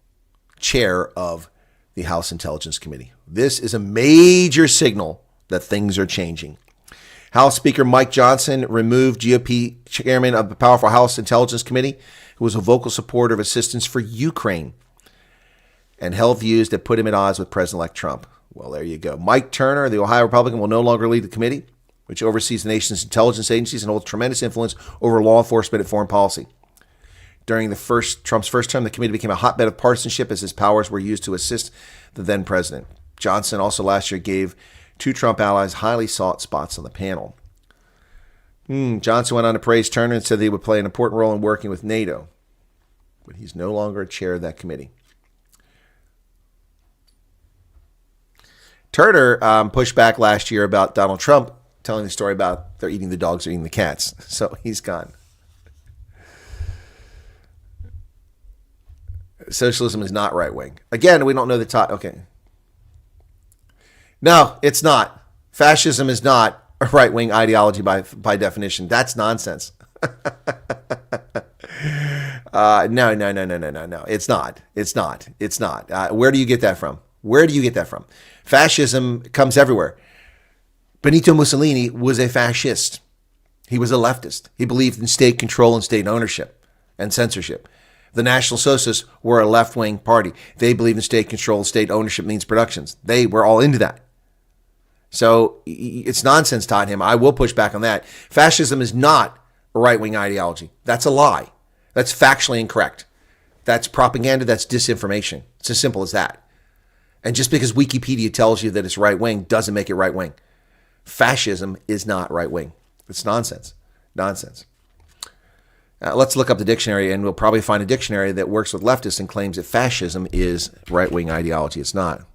chair of the House Intelligence Committee. This is a major signal that things are changing. House Speaker Mike Johnson removed GOP chairman of the powerful House Intelligence Committee, who was a vocal supporter of assistance for Ukraine and held views that put him at odds with President-elect Trump. Well, there you go. Mike Turner, the Ohio Republican, will no longer lead the committee, which oversees the nation's intelligence agencies and holds tremendous influence over law enforcement and foreign policy. During Trump's first term, the committee became a hotbed of partisanship as his powers were used to assist the then president. Johnson also last year gave two Trump allies highly sought spots on the panel. Johnson went on to praise Turner and said that he would play an important role in working with NATO, but he's no longer a chair of that committee. Turner pushed back last year about Donald Trump telling the story about they're eating the dogs, they're eating the cats. So he's gone. Socialism is not right-wing. Again, we don't know the top. Okay. No, it's not. Fascism is not a right-wing ideology by definition. That's nonsense. No. It's not. It's not. Where do you get that from? Where do you get that from? Fascism comes everywhere. Benito Mussolini was a fascist. He was a leftist. He believed in state control and state ownership and censorship. The National Socialists were a left-wing party. They believed in state control, state ownership means productions. They were all into that. So it's nonsense, taught him. I will push back on that. Fascism is not a right-wing ideology. That's a lie. That's factually incorrect. That's propaganda. That's disinformation. It's as simple as that. And just because Wikipedia tells you that it's right-wing doesn't make it right-wing. Fascism is not right-wing. It's nonsense. Nonsense. Let's look up the dictionary, and we'll probably find a dictionary that works with leftists and claims that fascism is right-wing ideology. It's not.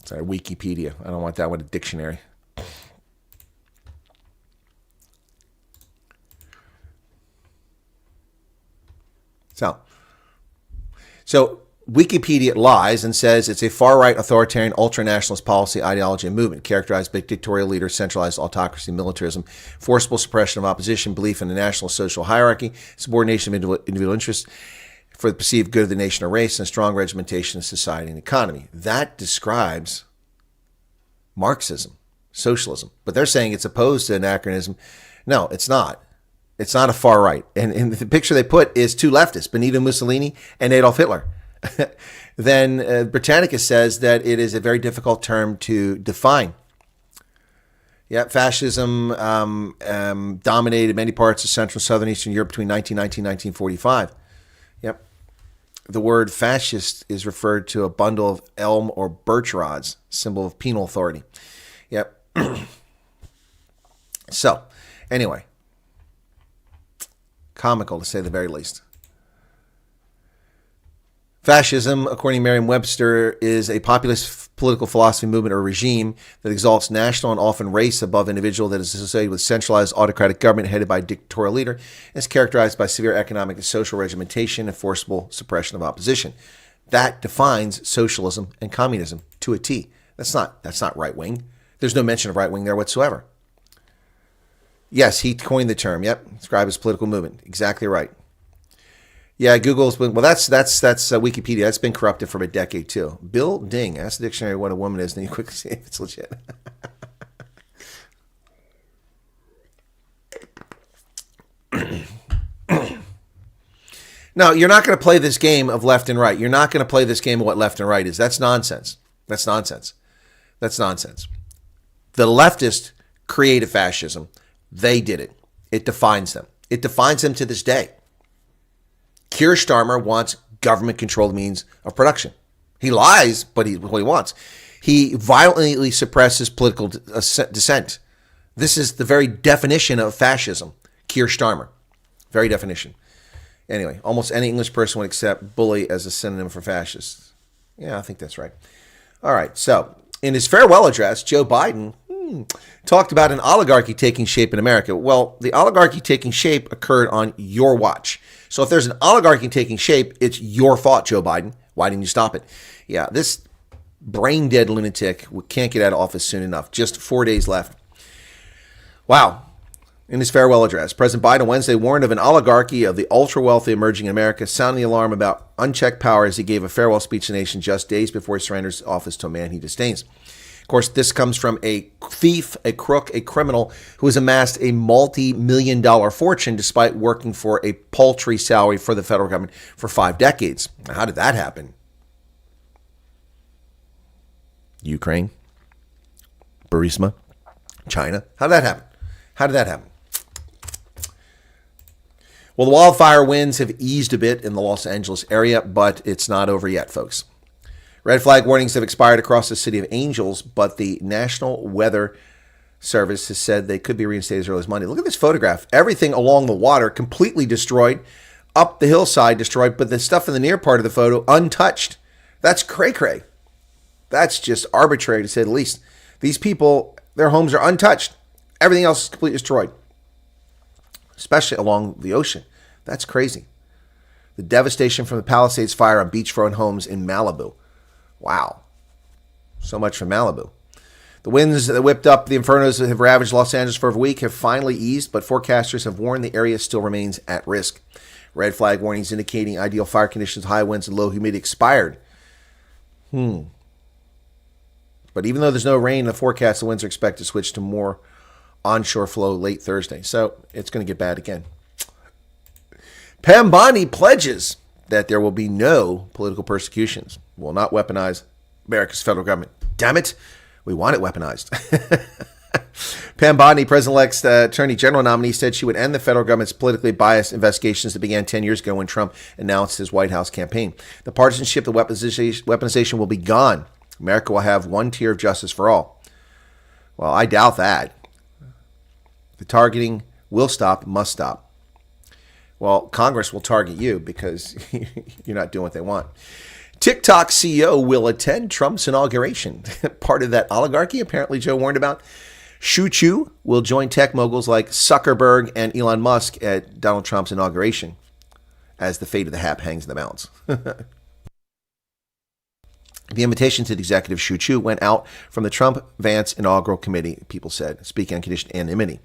Sorry, Wikipedia. I don't want that one, a dictionary. So Wikipedia lies and says it's a far-right authoritarian ultra-nationalist policy, ideology, and movement characterized by dictatorial leaders, centralized autocracy, militarism, forcible suppression of opposition, belief in the national social hierarchy, subordination of individual interests for the perceived good of the nation or race, and a strong regimentation of society and economy. That describes Marxism, socialism. But they're saying it's opposed to anachronism. No, it's not. It's not a far right. And the picture they put is two leftists, Benito Mussolini and Adolf Hitler. Then Britannica says that it is a very difficult term to define. Yep, fascism dominated many parts of Central and Southern Eastern Europe between 1919 and 1945. Yep. The word fascist is referred to a bundle of elm or birch rods, symbol of penal authority. Yep. So, anyway. Comical, to say the very least. Fascism, according to Merriam-Webster, is a populist political philosophy, movement, or regime that exalts national and often race above individual, that is associated with centralized autocratic government headed by a dictatorial leader, and is characterized by severe economic and social regimentation and forcible suppression of opposition. That defines socialism and communism to a T. That's not right-wing. There's no mention of right-wing there whatsoever. Yes, he coined the term. Yep, describe his political movement. Exactly right. Yeah, Google's been, well, that's Wikipedia. That's been corrupted for a decade too. Bill Ding, ask the dictionary what a woman is, and you quickly see if it's legit. No, you're not going to play this game of left and right. You're not going to play this game of what left and right is. That's nonsense. That's nonsense. That's nonsense. The leftists created fascism. They did it. It defines them. It defines them to this day. Keir Starmer wants government-controlled means of production. He lies, but what he wants. He violently suppresses political dissent. This is the very definition of fascism. Keir Starmer. Very definition. Anyway, almost any English person would accept bully as a synonym for fascist. Yeah, I think that's right. All right, so in his farewell address, Joe Biden talked about an oligarchy taking shape in America. Well, the oligarchy taking shape occurred on your watch. So if there's an oligarchy taking shape, it's your fault, Joe Biden. Why didn't you stop it? Yeah, this brain-dead lunatic can't get out of office soon enough. Just 4 days left. Wow. In his farewell address, President Biden Wednesday warned of an oligarchy of the ultra-wealthy emerging in America, sounding the alarm about unchecked power as he gave a farewell speech to the nation just days before he surrenders office to a man he disdains. Of course, this comes from a thief, a crook, a criminal who has amassed a multi-million-dollar fortune despite working for a paltry salary for the federal government for 5 decades. Now, how did that happen? Ukraine? Burisma? China? How did that happen? How did that happen? Well, the wildfire winds have eased a bit in the Los Angeles area, but it's not over yet, folks. Red flag warnings have expired across the city of Angels, but the National Weather Service has said they could be reinstated as early as Monday. Look at this photograph. Everything along the water completely destroyed, up the hillside destroyed, but the stuff in the near part of the photo untouched. That's cray-cray. That's just arbitrary, to say the least. These people, their homes are untouched. Everything else is completely destroyed, especially along the ocean. That's crazy. The devastation from the Palisades fire on beachfront homes in Malibu. Wow. So much for Malibu. The winds that whipped up the infernos that have ravaged Los Angeles for a week have finally eased, but forecasters have warned the area still remains at risk. Red flag warnings indicating ideal fire conditions, high winds, and low humidity expired. But even though there's no rain in the forecast, the winds are expected to switch to more onshore flow late Thursday. So it's going to get bad again. Pam Bondi pledges that there will be no political persecutions. Will not weaponize America's federal government. Damn it. We want it weaponized. Pam Bondi, President-elect's Attorney General nominee, said she would end the federal government's politically biased investigations that began 10 years ago when Trump announced his White House campaign. The partisanship, the weaponization will be gone. America will have one tier of justice for all. Well, I doubt that. The targeting will stop, must stop. Well, Congress will target you because you're not doing what they want. TikTok CEO will attend Trump's inauguration. Part of that oligarchy, apparently Joe warned about. Shu Chu will join tech moguls like Zuckerberg and Elon Musk at Donald Trump's inauguration as the fate of the hap hangs in the balance. The invitation to the executive Shu Chu went out from the Trump-Vance inaugural committee, people said, speaking on condition anonymity.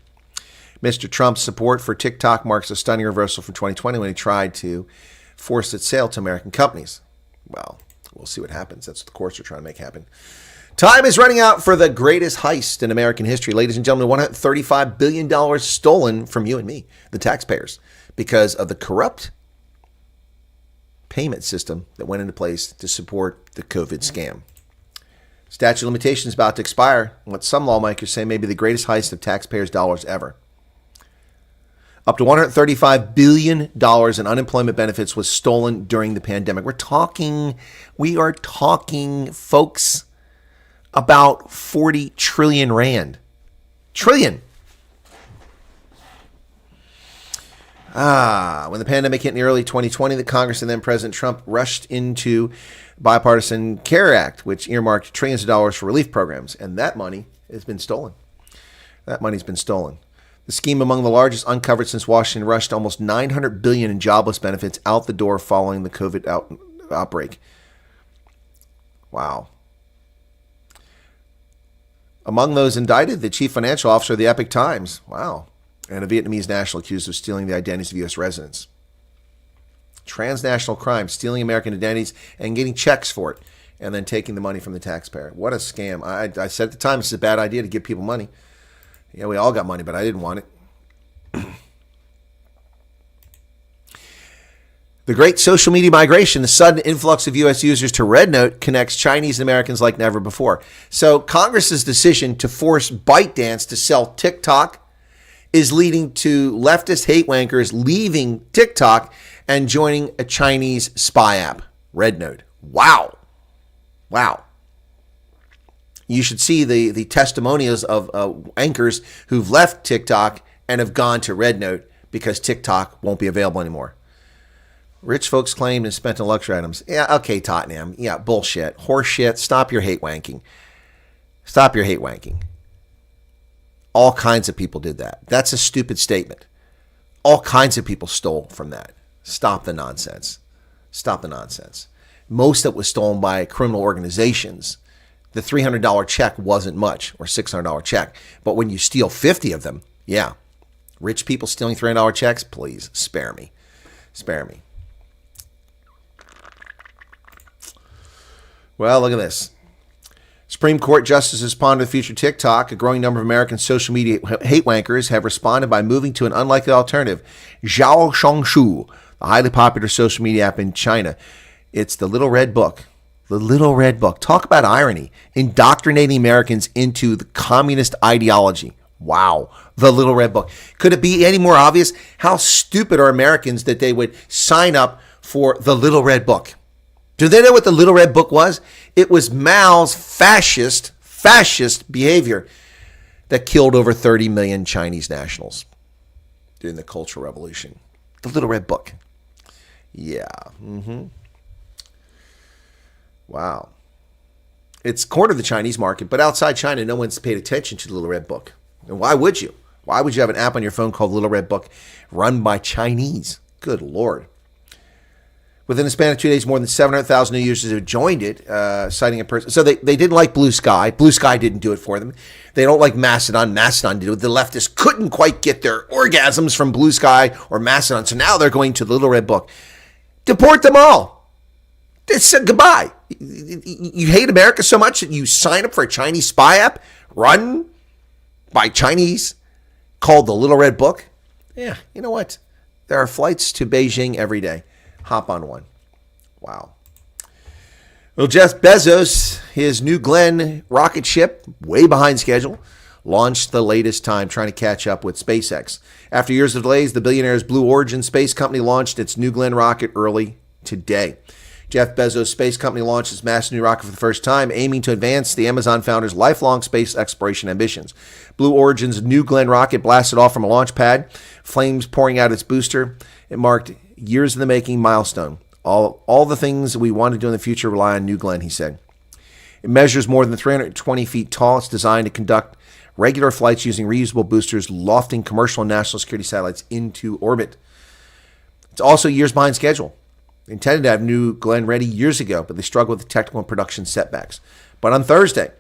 Mr. Trump's support for TikTok marks a stunning reversal from 2020 when he tried to force its sale to American companies. Well, we'll see what happens. That's what the courts are trying to make happen. Time is running out for the greatest heist in American history. Ladies and gentlemen, $135 billion stolen from you and me, the taxpayers, because of the corrupt payment system that went into place to support the COVID scam. Statute of limitations about to expire. What some lawmakers say may be the greatest heist of taxpayers' dollars ever. Up to $135 billion in unemployment benefits was stolen during the pandemic. We are talking, folks, about 40 trillion rand. Trillion. When the pandemic hit in the early 2020, the Congress and then President Trump rushed into bipartisan CARE Act, which earmarked trillions of dollars for relief programs. And that money has been stolen. That money's been stolen. The scheme, among the largest uncovered since Washington, rushed almost $900 billion in jobless benefits out the door following the COVID outbreak. Wow. Among those indicted, the chief financial officer of the Epoch Times. Wow. And a Vietnamese national accused of stealing the identities of U.S. residents. Transnational crime, stealing American identities and getting checks for it, and then taking the money from the taxpayer. What a scam. I said at the time, it's a bad idea to give people money. Yeah, we all got money, but I didn't want it. The great social media migration, the sudden influx of U.S. users to RedNote connects Chinese and Americans like never before. So Congress's decision to force ByteDance to sell TikTok is leading to leftist hate wankers leaving TikTok and joining a Chinese spy app, RedNote. Wow. Wow. You should see the testimonials of anchors who've left TikTok and have gone to RedNote because TikTok won't be available anymore. Rich folks claimed and spent on luxury items. Yeah, okay, Tottenham. Yeah, bullshit. Horse shit. Stop your hate wanking. Stop your hate wanking. All kinds of people did that. That's a stupid statement. All kinds of people stole from that. Stop the nonsense. Stop the nonsense. Most of it was stolen by criminal organizations. The $300 check wasn't much, or $600 check. But when you steal 50 of them, yeah. Rich people stealing $300 checks, please spare me. Spare me. Well, look at this. Supreme Court justices ponder the future of TikTok. A growing number of American social media hate wankers have responded by moving to an unlikely alternative, Zhao Shongshu, the highly popular social media app in China. It's the Little Red Book. The Little Red Book. Talk about irony. Indoctrinating Americans into the communist ideology. Wow. The Little Red Book. Could it be any more obvious? How stupid are Americans that they would sign up for the Little Red Book? Do they know what the Little Red Book was? It was Mao's fascist behavior that killed over 30 million Chinese nationals during the Cultural Revolution. The Little Red Book. Yeah. Wow. It's cornered the Chinese market, but outside China, no one's paid attention to the Little Red Book. And why would you? Why would you have an app on your phone called Little Red Book run by Chinese? Good Lord. Within the span of 2 days, more than 700,000 new users have joined it, citing a person. So they didn't like Blue Sky. Blue Sky didn't do it for them. They don't like Mastodon. Mastodon did it. The leftists couldn't quite get their orgasms from Blue Sky or Mastodon. So now they're going to the Little Red Book. Deport them all. They said goodbye. You hate America so much that you sign up for a Chinese spy app run by Chinese called the Little Red Book? Yeah, you know what? There are flights to Beijing every day. Hop on one. Wow. Well, Jeff Bezos, his New Glenn rocket ship, way behind schedule, launched the latest time, trying to catch up with SpaceX. After years of delays, the billionaire's Blue Origin space company launched its New Glenn rocket early today. Jeff Bezos' space company launched its massive new rocket for the first time, aiming to advance the Amazon founder's lifelong space exploration ambitions. Blue Origin's New Glenn rocket blasted off from a launch pad, flames pouring out its booster. It marked years in the making milestone. All the things we want to do in the future rely on New Glenn, he said. It measures more than 320 feet tall. It's designed to conduct regular flights using reusable boosters, lofting commercial and national security satellites into orbit. It's also years behind schedule. They intended to have New Glenn ready years ago, but they struggled with technical and production setbacks. But on Thursday,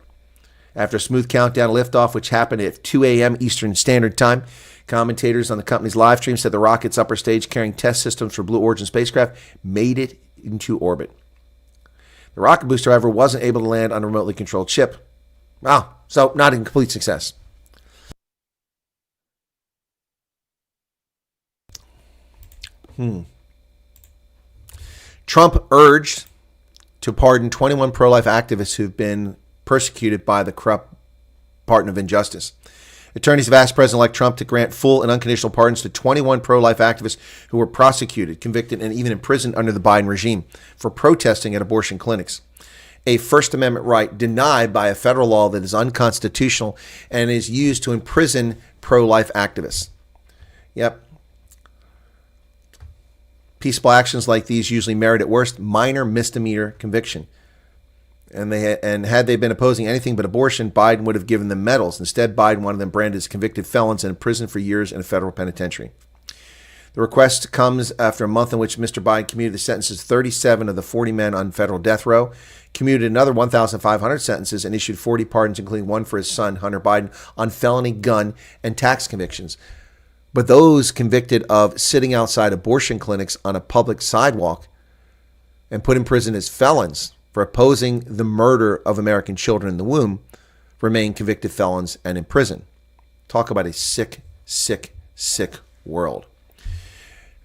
after a smooth countdown liftoff, which happened at 2 a.m. Eastern Standard Time, commentators on the company's live stream said the rocket's upper stage carrying test systems for Blue Origin spacecraft made it into orbit. The rocket booster, however, wasn't able to land on a remotely controlled ship. Wow, so not a complete success. Trump urged to pardon 21 pro-life activists who've been persecuted by the corrupt Department of Injustice. Attorneys have asked President-elect Trump to grant full and unconditional pardons to 21 pro-life activists who were prosecuted, convicted, and even imprisoned under the Biden regime for protesting at abortion clinics. A First Amendment right denied by a federal law that is unconstitutional and is used to imprison pro-life activists. Yep. Peaceful actions like these usually merit at worst minor misdemeanor conviction. And had they been opposing anything but abortion, Biden would have given them medals. Instead, Biden wanted them branded as convicted felons and imprisoned for years in a federal penitentiary. The request comes after a month in which Mr. Biden commuted the sentences of 37 of the 40 men on federal death row, commuted another 1,500 sentences, and issued 40 pardons, including one for his son, Hunter Biden, on felony gun and tax convictions. But those convicted of sitting outside abortion clinics on a public sidewalk and put in prison as felons for opposing the murder of American children in the womb remain convicted felons and in prison. Talk about a sick, sick, sick world.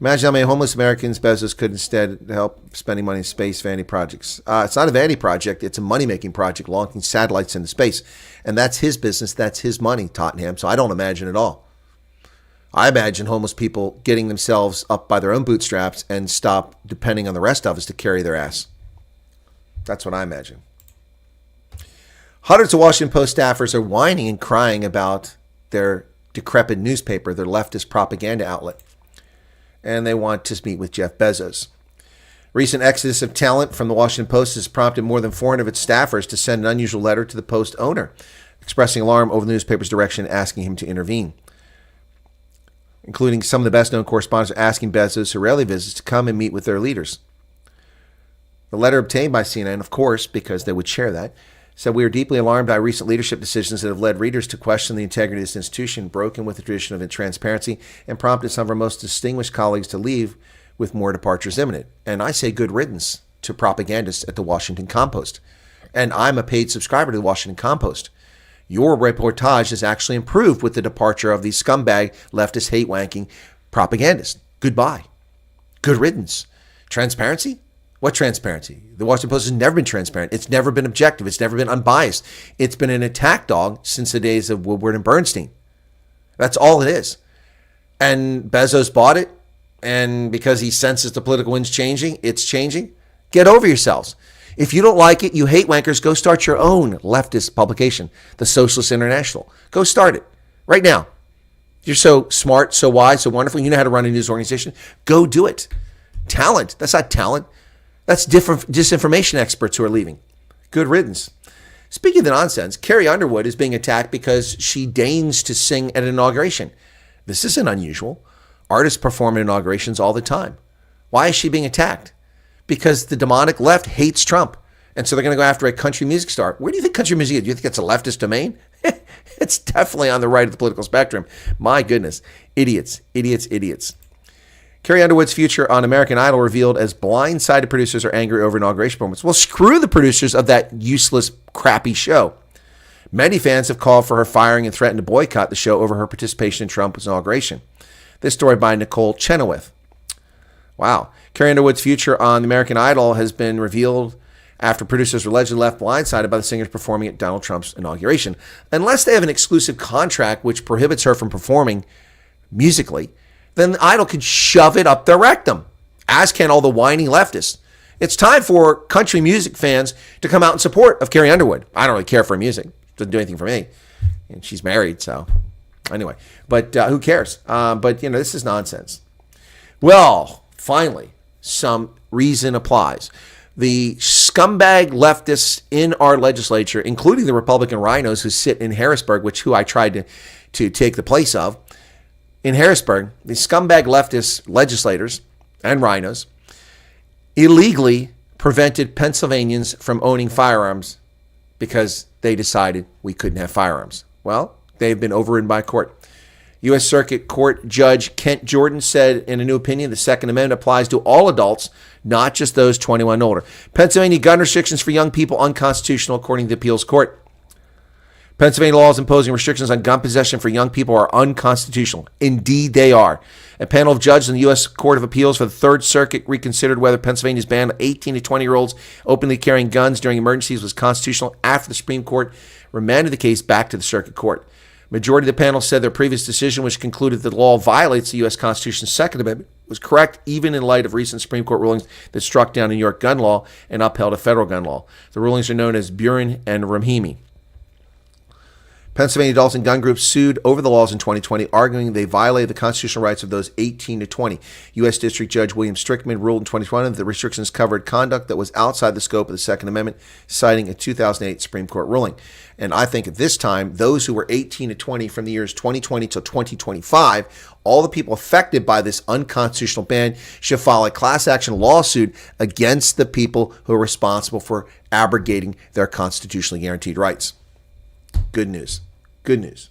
Imagine how many homeless Americans Bezos could instead help spending money in space vanity projects. It's not a vanity project. It's a money-making project, launching satellites into space. And that's his business. That's his money, Tottenham. So I don't imagine it all. I imagine homeless people getting themselves up by their own bootstraps and stop depending on the rest of us to carry their ass. That's what I imagine. Hundreds of Washington Post staffers are whining and crying about their decrepit newspaper, their leftist propaganda outlet, and they want to meet with Jeff Bezos. Recent exodus of talent from the Washington Post has prompted more than 400 of its staffers to send an unusual letter to the Post owner, expressing alarm over the newspaper's direction, asking him to intervene. Including some of the best-known correspondents are asking Bezos, who rarely visits, to come and meet with their leaders. The letter obtained by CNN, of course, because they would share that, said, "We are deeply alarmed by recent leadership decisions that have led readers to question the integrity of this institution, broken with the tradition of transparency, and prompted some of our most distinguished colleagues to leave with more departures imminent." And I say good riddance to propagandists at the Washington Compost. And I'm a paid subscriber to the Washington Compost. Your reportage has actually improved with the departure of these scumbag, leftist, hate-wanking propagandists. Goodbye. Good riddance. Transparency? What transparency? The Washington Post has never been transparent. It's never been objective. It's never been unbiased. It's been an attack dog since the days of Woodward and Bernstein. That's all it is. And Bezos bought it, and because he senses the political wind's changing, it's changing. Get over yourselves. If you don't like it, you hate wankers, go start your own leftist publication, the Socialist International. Go start it right now. You're so smart, so wise, so wonderful. You know how to run a news organization. Go do it. Talent. That's not talent. That's different disinformation experts who are leaving. Good riddance. Speaking of the nonsense, Carrie Underwood is being attacked because she deigns to sing at an inauguration. This isn't unusual. Artists perform at inaugurations all the time. Why is she being attacked? Because the demonic left hates Trump. And so they're going to go after a country music star. Where do you think country music is? Do you think it's a leftist domain? It's definitely on the right of the political spectrum. My goodness. Idiots, idiots, idiots. Carrie Underwood's future on American Idol revealed as blindsided producers are angry over inauguration performance. Well, screw the producers of that useless, crappy show. Many fans have called for her firing and threatened to boycott the show over her participation in Trump's inauguration. This story by Nicole Chenoweth. Wow. Carrie Underwood's future on American Idol has been revealed after producers were allegedly left blindsided by the singers performing at Donald Trump's inauguration. Unless they have an exclusive contract which prohibits her from performing musically, then the Idol can shove it up their rectum, as can all the whining leftists. It's time for country music fans to come out in support of Carrie Underwood. I don't really care for her music. It doesn't do anything for me. And she's married, so anyway. But who cares? But, this is nonsense. Well, finally, some reason applies. The scumbag leftists in our legislature, including the Republican rhinos who sit in Harrisburg, who I tried to take the place of, in Harrisburg, the scumbag leftist legislators and rhinos illegally prevented Pennsylvanians from owning firearms because they decided we couldn't have firearms. Well, they've been overridden by court. U.S. Circuit Court Judge Kent Jordan said in a new opinion the Second Amendment applies to all adults, not just those 21 and older. Pennsylvania gun restrictions for young people unconstitutional, according to the appeals court. Pennsylvania laws imposing restrictions on gun possession for young people are unconstitutional. Indeed, they are. A panel of judges in the U.S. Court of Appeals for the Third Circuit reconsidered whether Pennsylvania's ban on 18 to 20-year-olds openly carrying guns during emergencies was constitutional after the Supreme Court remanded the case back to the Circuit Court. Majority of the panel said their previous decision, which concluded that the law violates the U.S. Constitution's Second Amendment, was correct even in light of recent Supreme Court rulings that struck down New York gun law and upheld a federal gun law. The rulings are known as Buren and Rahimi. Pennsylvania adults and gun groups sued over the laws in 2020, arguing they violated the constitutional rights of those 18 to 20. U.S. District Judge William Strickman ruled in 2020 that the restrictions covered conduct that was outside the scope of the Second Amendment, citing a 2008 Supreme Court ruling. And I think at this time, those who were 18 to 20 from the years 2020 to 2025, all the people affected by this unconstitutional ban should file a class action lawsuit against the people who are responsible for abrogating their constitutionally guaranteed rights. Good news. Good news.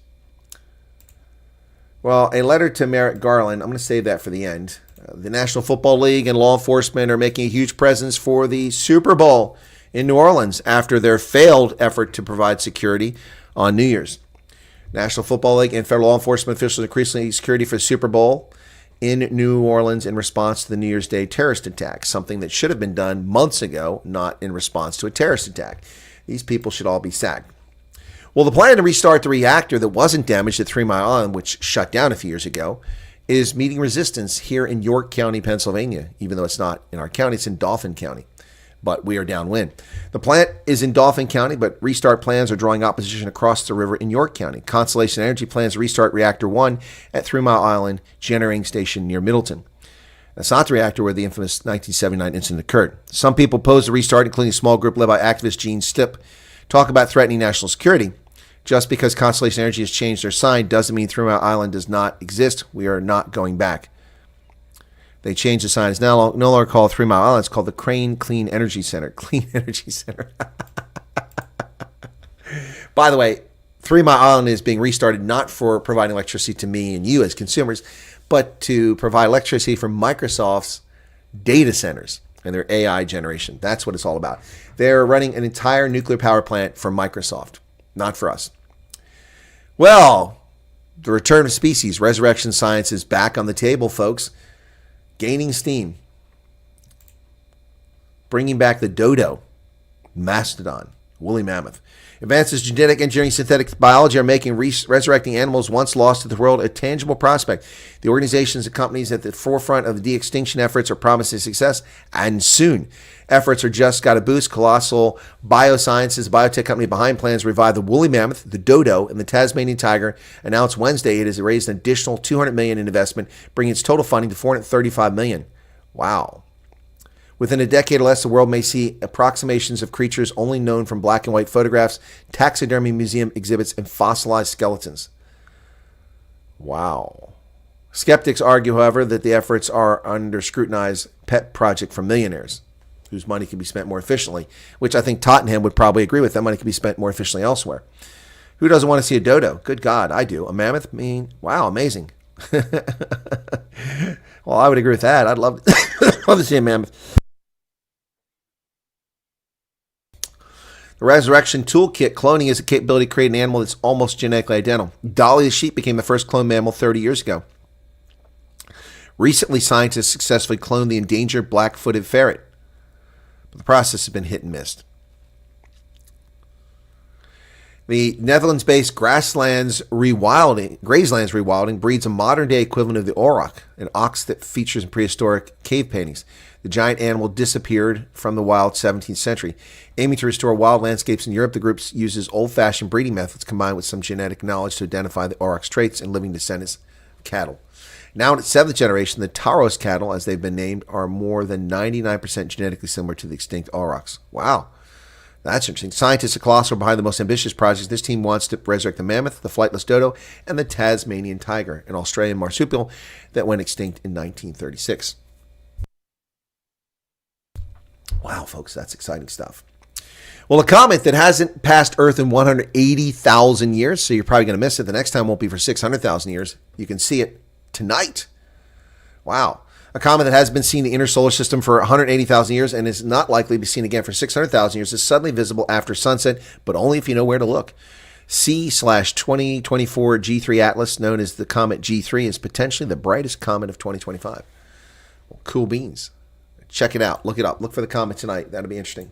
Well, a letter to Merrick Garland. I'm going to save that for the end. The National Football League and law enforcement are making a huge presence for the Super Bowl in New Orleans after their failed effort to provide security on New Year's. National Football League and federal law enforcement officials increasing security for the Super Bowl in New Orleans in response to the New Year's Day terrorist attack, something that should have been done months ago, not in response to a terrorist attack. These people should all be sacked. Well, the plan to restart the reactor that wasn't damaged at 3 Mile Island, which shut down a few years ago, is meeting resistance here in York County, Pennsylvania, even though it's not in our county, it's in Dauphin County. but we are downwind. The plant is in Dauphin County, but restart plans are drawing opposition across the river in York County. Constellation Energy plans to restart Reactor 1 at 3 Mile Island Generating Station near Middleton. That's not the reactor where the infamous 1979 incident occurred. Some people oppose the restart, including a small group led by activist Gene Stipp. Talk about threatening national security. Just because Constellation Energy has changed their sign doesn't mean 3 Mile Island does not exist. We are not going back. They changed the sign. It's now no longer called 3 Mile Island. It's called the Crane Clean Energy Center. Clean Energy Center. By the way, 3 Mile Island is being restarted not for providing electricity to me and you as consumers, but to provide electricity for Microsoft's data centers and their AI generation. That's what it's all about. They're running an entire nuclear power plant for Microsoft, not for us. Well, the return of species, resurrection science is back on the table, folks. Gaining steam. Bringing back the dodo, mastodon, woolly mammoth. Advances in genetic engineering, synthetic biology are making resurrecting animals once lost to the world a tangible prospect. The organizations and companies at the forefront of the de-extinction efforts are promising success, and soon. Efforts are just got a boost. Colossal Biosciences, biotech company behind plans to revive the woolly mammoth, the dodo, and the Tasmanian tiger, announced Wednesday it has raised an additional $200 million in investment, bringing its total funding to $435 million. Wow. Within a decade or less, the world may see approximations of creatures only known from black and white photographs, taxidermy museum exhibits, and fossilized skeletons. Wow. Skeptics argue, however, that the efforts are under scrutinized pet project for millionaires whose money can be spent more efficiently, which I think Tottenham would probably agree with. That money can be spent more efficiently elsewhere. Who doesn't want to see a dodo? Good God, I do. A mammoth? I mean, wow, amazing. Well, I would agree with that. I'd love to see a mammoth. The Resurrection Toolkit cloning is a capability to create an animal that's almost genetically identical. Dolly the sheep became the first cloned mammal 30 years ago. Recently, scientists successfully cloned the endangered black-footed ferret. But the process has been hit and missed. The Netherlands-based Grasslands Rewilding breeds a modern-day equivalent of the auroch, an ox that features in prehistoric cave paintings. The giant animal disappeared from the wild 17th century. Aiming to restore wild landscapes in Europe, the group uses old-fashioned breeding methods combined with some genetic knowledge to identify the auroch's traits and living descendants of cattle. Now in its 7th generation, the Taros cattle, as they've been named, are more than 99% genetically similar to the extinct aurochs. Wow. That's interesting. Scientists at Colossal are behind the most ambitious projects. This team wants to resurrect the mammoth, the flightless dodo, and the Tasmanian tiger, an Australian marsupial that went extinct in 1936. Wow, folks, that's exciting stuff. Well, a comet that hasn't passed Earth in 180,000 years, so you're probably going to miss it. The next time won't be for 600,000 years. You can see it tonight. Wow. A comet that has been seen in the inner solar system for 180,000 years and is not likely to be seen again for 600,000 years is suddenly visible after sunset, but only if you know where to look. C/2024 G3 Atlas, known as the comet G3, is potentially the brightest comet of 2025. Well, cool beans. Check it out. Look it up. Look for the comet tonight. That'll be interesting.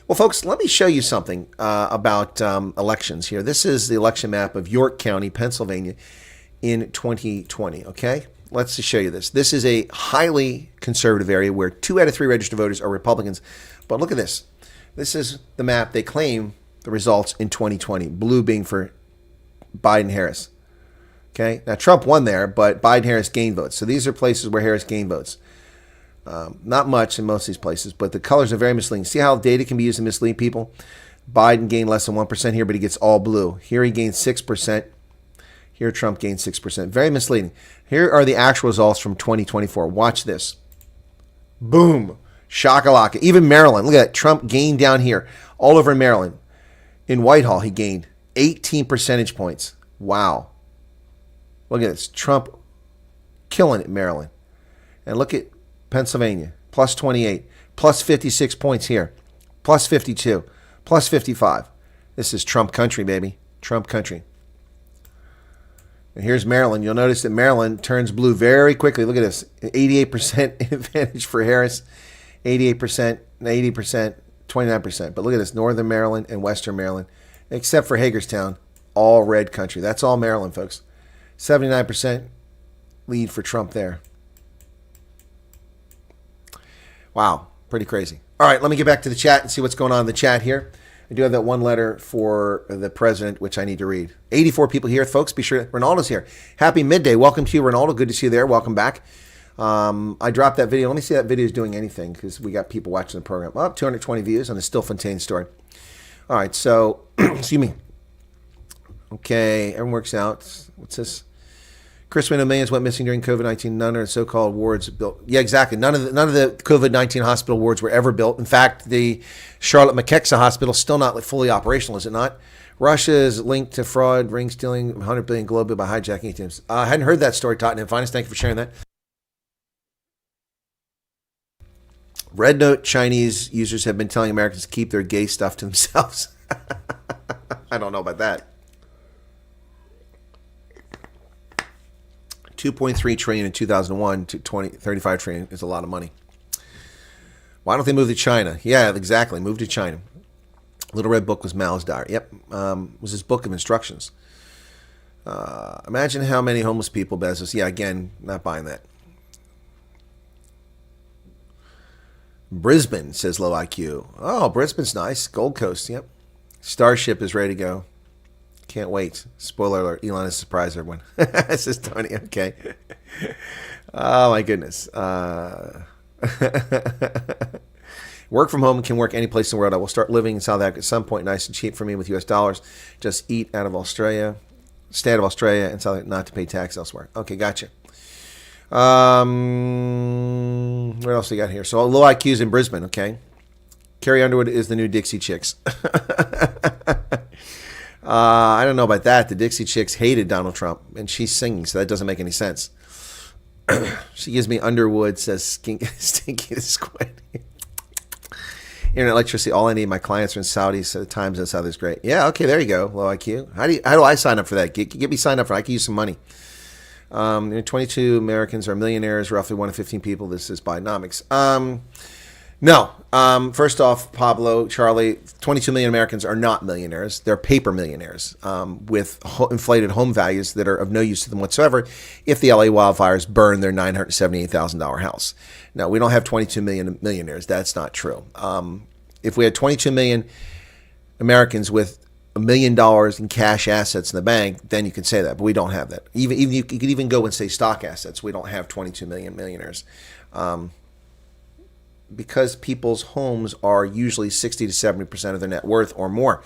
Well, folks, let me show you something about elections here. This is the election map of York County, Pennsylvania in 2020, okay? Let's just show you this. This is a highly conservative area where 2 out of 3 registered voters are Republicans. But look at this. This is the map. They claim the results in 2020, blue being for Biden-Harris. Okay? Now, Trump won there, but Biden-Harris gained votes. So these are places where Harris gained votes. Not much in most of these places, but the colors are very misleading. See how data can be used to mislead people? Biden gained less than 1% here, but he gets all blue. Here he gained 6%. Here Trump gained 6%. Very misleading. Here are the actual results from 2024. Watch this. Boom. Shakalaka. Even Maryland. Look at that. Trump gained down here. All over Maryland. In Whitehall, he gained 18 percentage points. Wow. Look at this. Trump killing it, Maryland. And look at Pennsylvania, plus 28, plus 56 points here, plus 52, plus 55. This is Trump country, baby. Trump country. And here's Maryland. You'll notice that Maryland turns blue very quickly. Look at this. 88% advantage for Harris, 88%, 80%, 29%. But look at this. Northern Maryland and Western Maryland, except for Hagerstown, all red country. That's all Maryland, folks. 79% lead for Trump there. Wow, pretty crazy. All right, let me get back to the chat and see what's going on in the chat here. I do have that one letter for the president, which I need to read. 84 people here, folks. Be sure. Ronaldo's here. Happy midday. Welcome to you, Ronaldo. Good to see you there. Welcome back. I dropped that video. Let me see if that video is doing anything because we got people watching the program. 220 views on the Stilfontein story. All right, so, excuse me. Okay, everyone works out. What's this? Chris Wyatt millions went missing during COVID-19. None of the so-called wards built. Yeah, exactly. None of the COVID-19 hospital wards were ever built. In fact, the Charlotte McKexa Hospital is still not fully operational, is it not? Russia is linked to fraud, ring stealing, 100 billion globally by hijacking teams. I hadn't heard that story, Tottenham Finance. Thank you for sharing that. RedNote Chinese users have been telling Americans to keep their gay stuff to themselves. I don't know about that. 2.3 trillion in 2001 to 35 trillion is a lot of money. Why don't they move to China? Yeah, exactly. Move to China. Little Red Book was Mao's diary. Yep. Was his book of instructions. Imagine how many homeless people Bezos. Yeah, again, not buying that. Brisbane, says Low IQ. Oh, Brisbane's nice. Gold Coast, yep. Starship is ready to go. Can't wait. Spoiler alert, Elon has surprised everyone. Says Tony, okay. Oh, my goodness. Work from home, can work any place in the world. I will start living in South Africa at some point, nice and cheap for me with US dollars. Just eat out of Australia, stay out of Australia, and South Africa, not to pay tax elsewhere. Okay, gotcha. What else we got here? So low IQs in Brisbane, okay. Carrie Underwood is the new Dixie Chicks. I don't know about that. The Dixie Chicks hated Donald Trump, and she's singing, so that doesn't make any sense. She gives me Underwood, says stinky the squid. Internet electricity, all I need. My clients are in Saudi, so the times in Saudi is great. Yeah, okay, there you go. Low IQ. How do I sign up for that? Get me signed up for it. I can use some money. 22 Americans are millionaires, roughly 1 in 15 people. This is Bidenomics. No. First off, Pablo, Charlie, 22 million Americans are not millionaires. They're paper millionaires with inflated home values that are of no use to them whatsoever if the LA wildfires burn their $978,000 house. Now, we don't have 22 million millionaires. That's not true. If we had 22 million Americans with $1 million in cash assets in the bank, then you could say that. But we don't have that. Even you could even go and say stock assets. We don't have 22 million millionaires. Because people's homes are usually 60 to 70% of their net worth or more.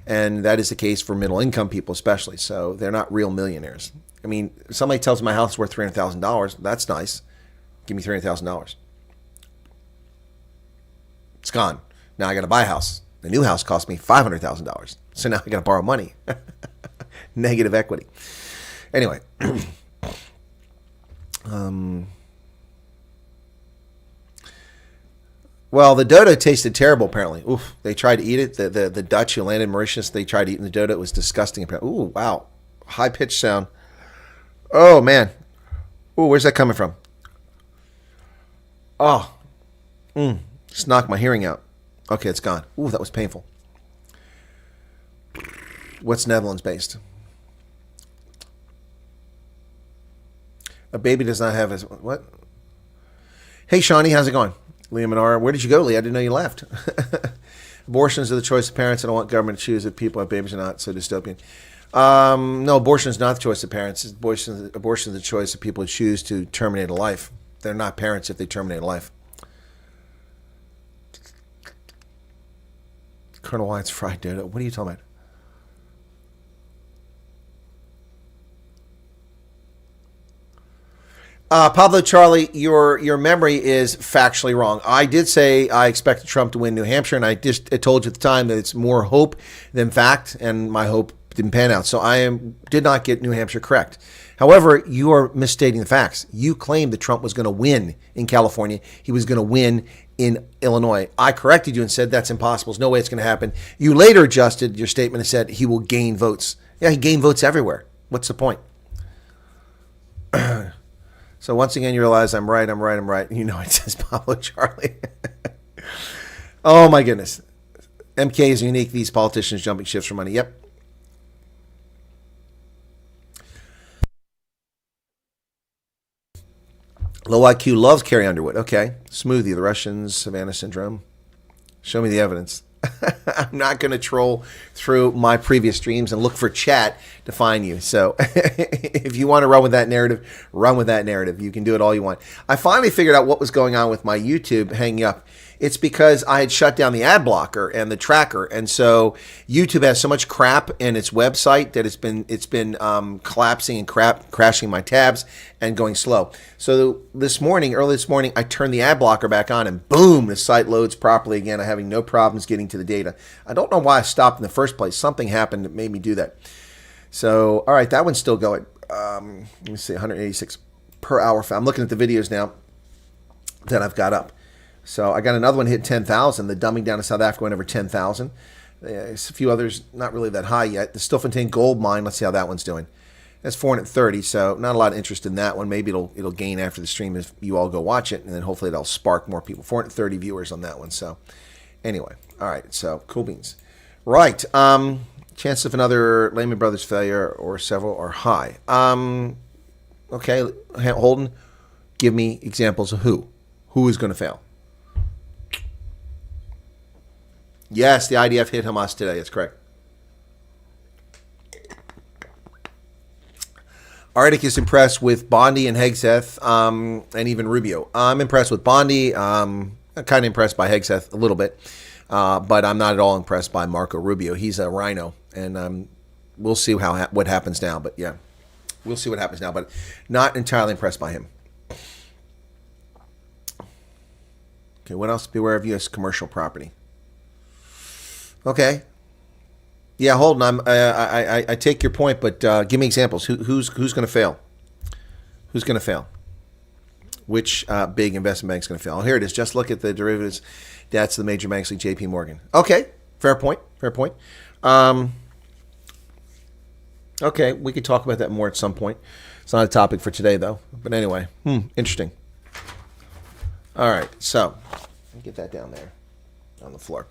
And that is the case for middle income people especially. So they're not real millionaires. I mean, if somebody tells me my house is worth $300,000, that's nice. Give me $300,000. It's gone. Now I got to buy a house. The new house cost me $500,000. So now I got to borrow money. Negative equity. Anyway. Well, the dodo tasted terrible, apparently. Oof, they tried to eat it. The Dutch who landed in Mauritius, they tried eating the dodo. It was disgusting. Apparently. Ooh, wow. High-pitched sound. Oh, man. Ooh, where's that coming from? Oh. Just knocked my hearing out. Okay, it's gone. Ooh, that was painful. What's Netherlands-based? A baby does not have a... What? Hey, Shawnee, how's it going? Leah Menara, where did you go, Lee? I didn't know you left. Abortions are the choice of parents. I don't want government to choose if people have babies or not. So dystopian. No, abortion is not the choice of parents. Abortion is the choice of people who choose to terminate a life. They're not parents if they terminate a life. Colonel Wyatt's fried dodo. What are you talking about? Pablo Charlie, your memory is factually wrong. I did say I expected Trump to win New Hampshire, and I told you at the time that it's more hope than fact, and my hope didn't pan out. So did not get New Hampshire correct. However, you are misstating the facts. You claimed that Trump was going to win in California. He was going to win in Illinois. I corrected you and said that's impossible. There's no way it's going to happen. You later adjusted your statement and said he will gain votes. Yeah, he gained votes everywhere. What's the point? So once again, you realize I'm right. You know it says Pablo Charlie. Oh, my goodness. MK is unique. These politicians jumping shifts for money. Yep. Low IQ loves Carrie Underwood. Okay. Smoothie, the Russians, Savannah syndrome. Show me the evidence. I'm not going to troll through my previous streams and look for chat to find you. So if you want to run with that narrative, run with that narrative. You can do it all you want. I finally figured out what was going on with my YouTube hanging up. It's because I had shut down the ad blocker and the tracker, and so YouTube has so much crap in its website that it's been collapsing and crashing my tabs and going slow. So early this morning, I turned the ad blocker back on, and boom, the site loads properly again. I'm having no problems getting to the data. I don't know why I stopped in the first place. Something happened that made me do that. So all right, that one's still going. Let me see, 186 per hour. I'm looking at the videos now that I've got up. So I got another one hit 10,000. The dumbing down to South Africa went over 10,000. There's a few others not really that high yet. The Stilfontein gold mine, let's see how that one's doing. That's 430, so not a lot of interest in that one. Maybe it'll gain after the stream if you all go watch it, and then hopefully that'll spark more people. 430 viewers on that one. So anyway, all right, so cool beans. Right, chance of another Lehman Brothers failure or several are high. Okay, Holden, give me examples of who. Who is going to fail? Yes, the IDF hit Hamas today. That's correct. Arctic is impressed with Bondi and Hegseth, and even Rubio. I'm impressed with Bondi. I'm kind of impressed by Hegseth a little bit, but I'm not at all impressed by Marco Rubio. He's a rhino, and we'll see what happens now. But yeah, we'll see what happens now. But not entirely impressed by him. Okay, what else? Beware of U.S. commercial property. Okay. Yeah, Holden, I take your point, but give me examples. Who's going to fail? Who's going to fail? Which big investment bank's going to fail? Oh, here it is. Just look at the derivatives debts of the major banks like J.P. Morgan. Okay, fair point. Fair point. Okay, we could talk about that more at some point. It's not a topic for today, though. But anyway, interesting. All right, so get that down there on the floor.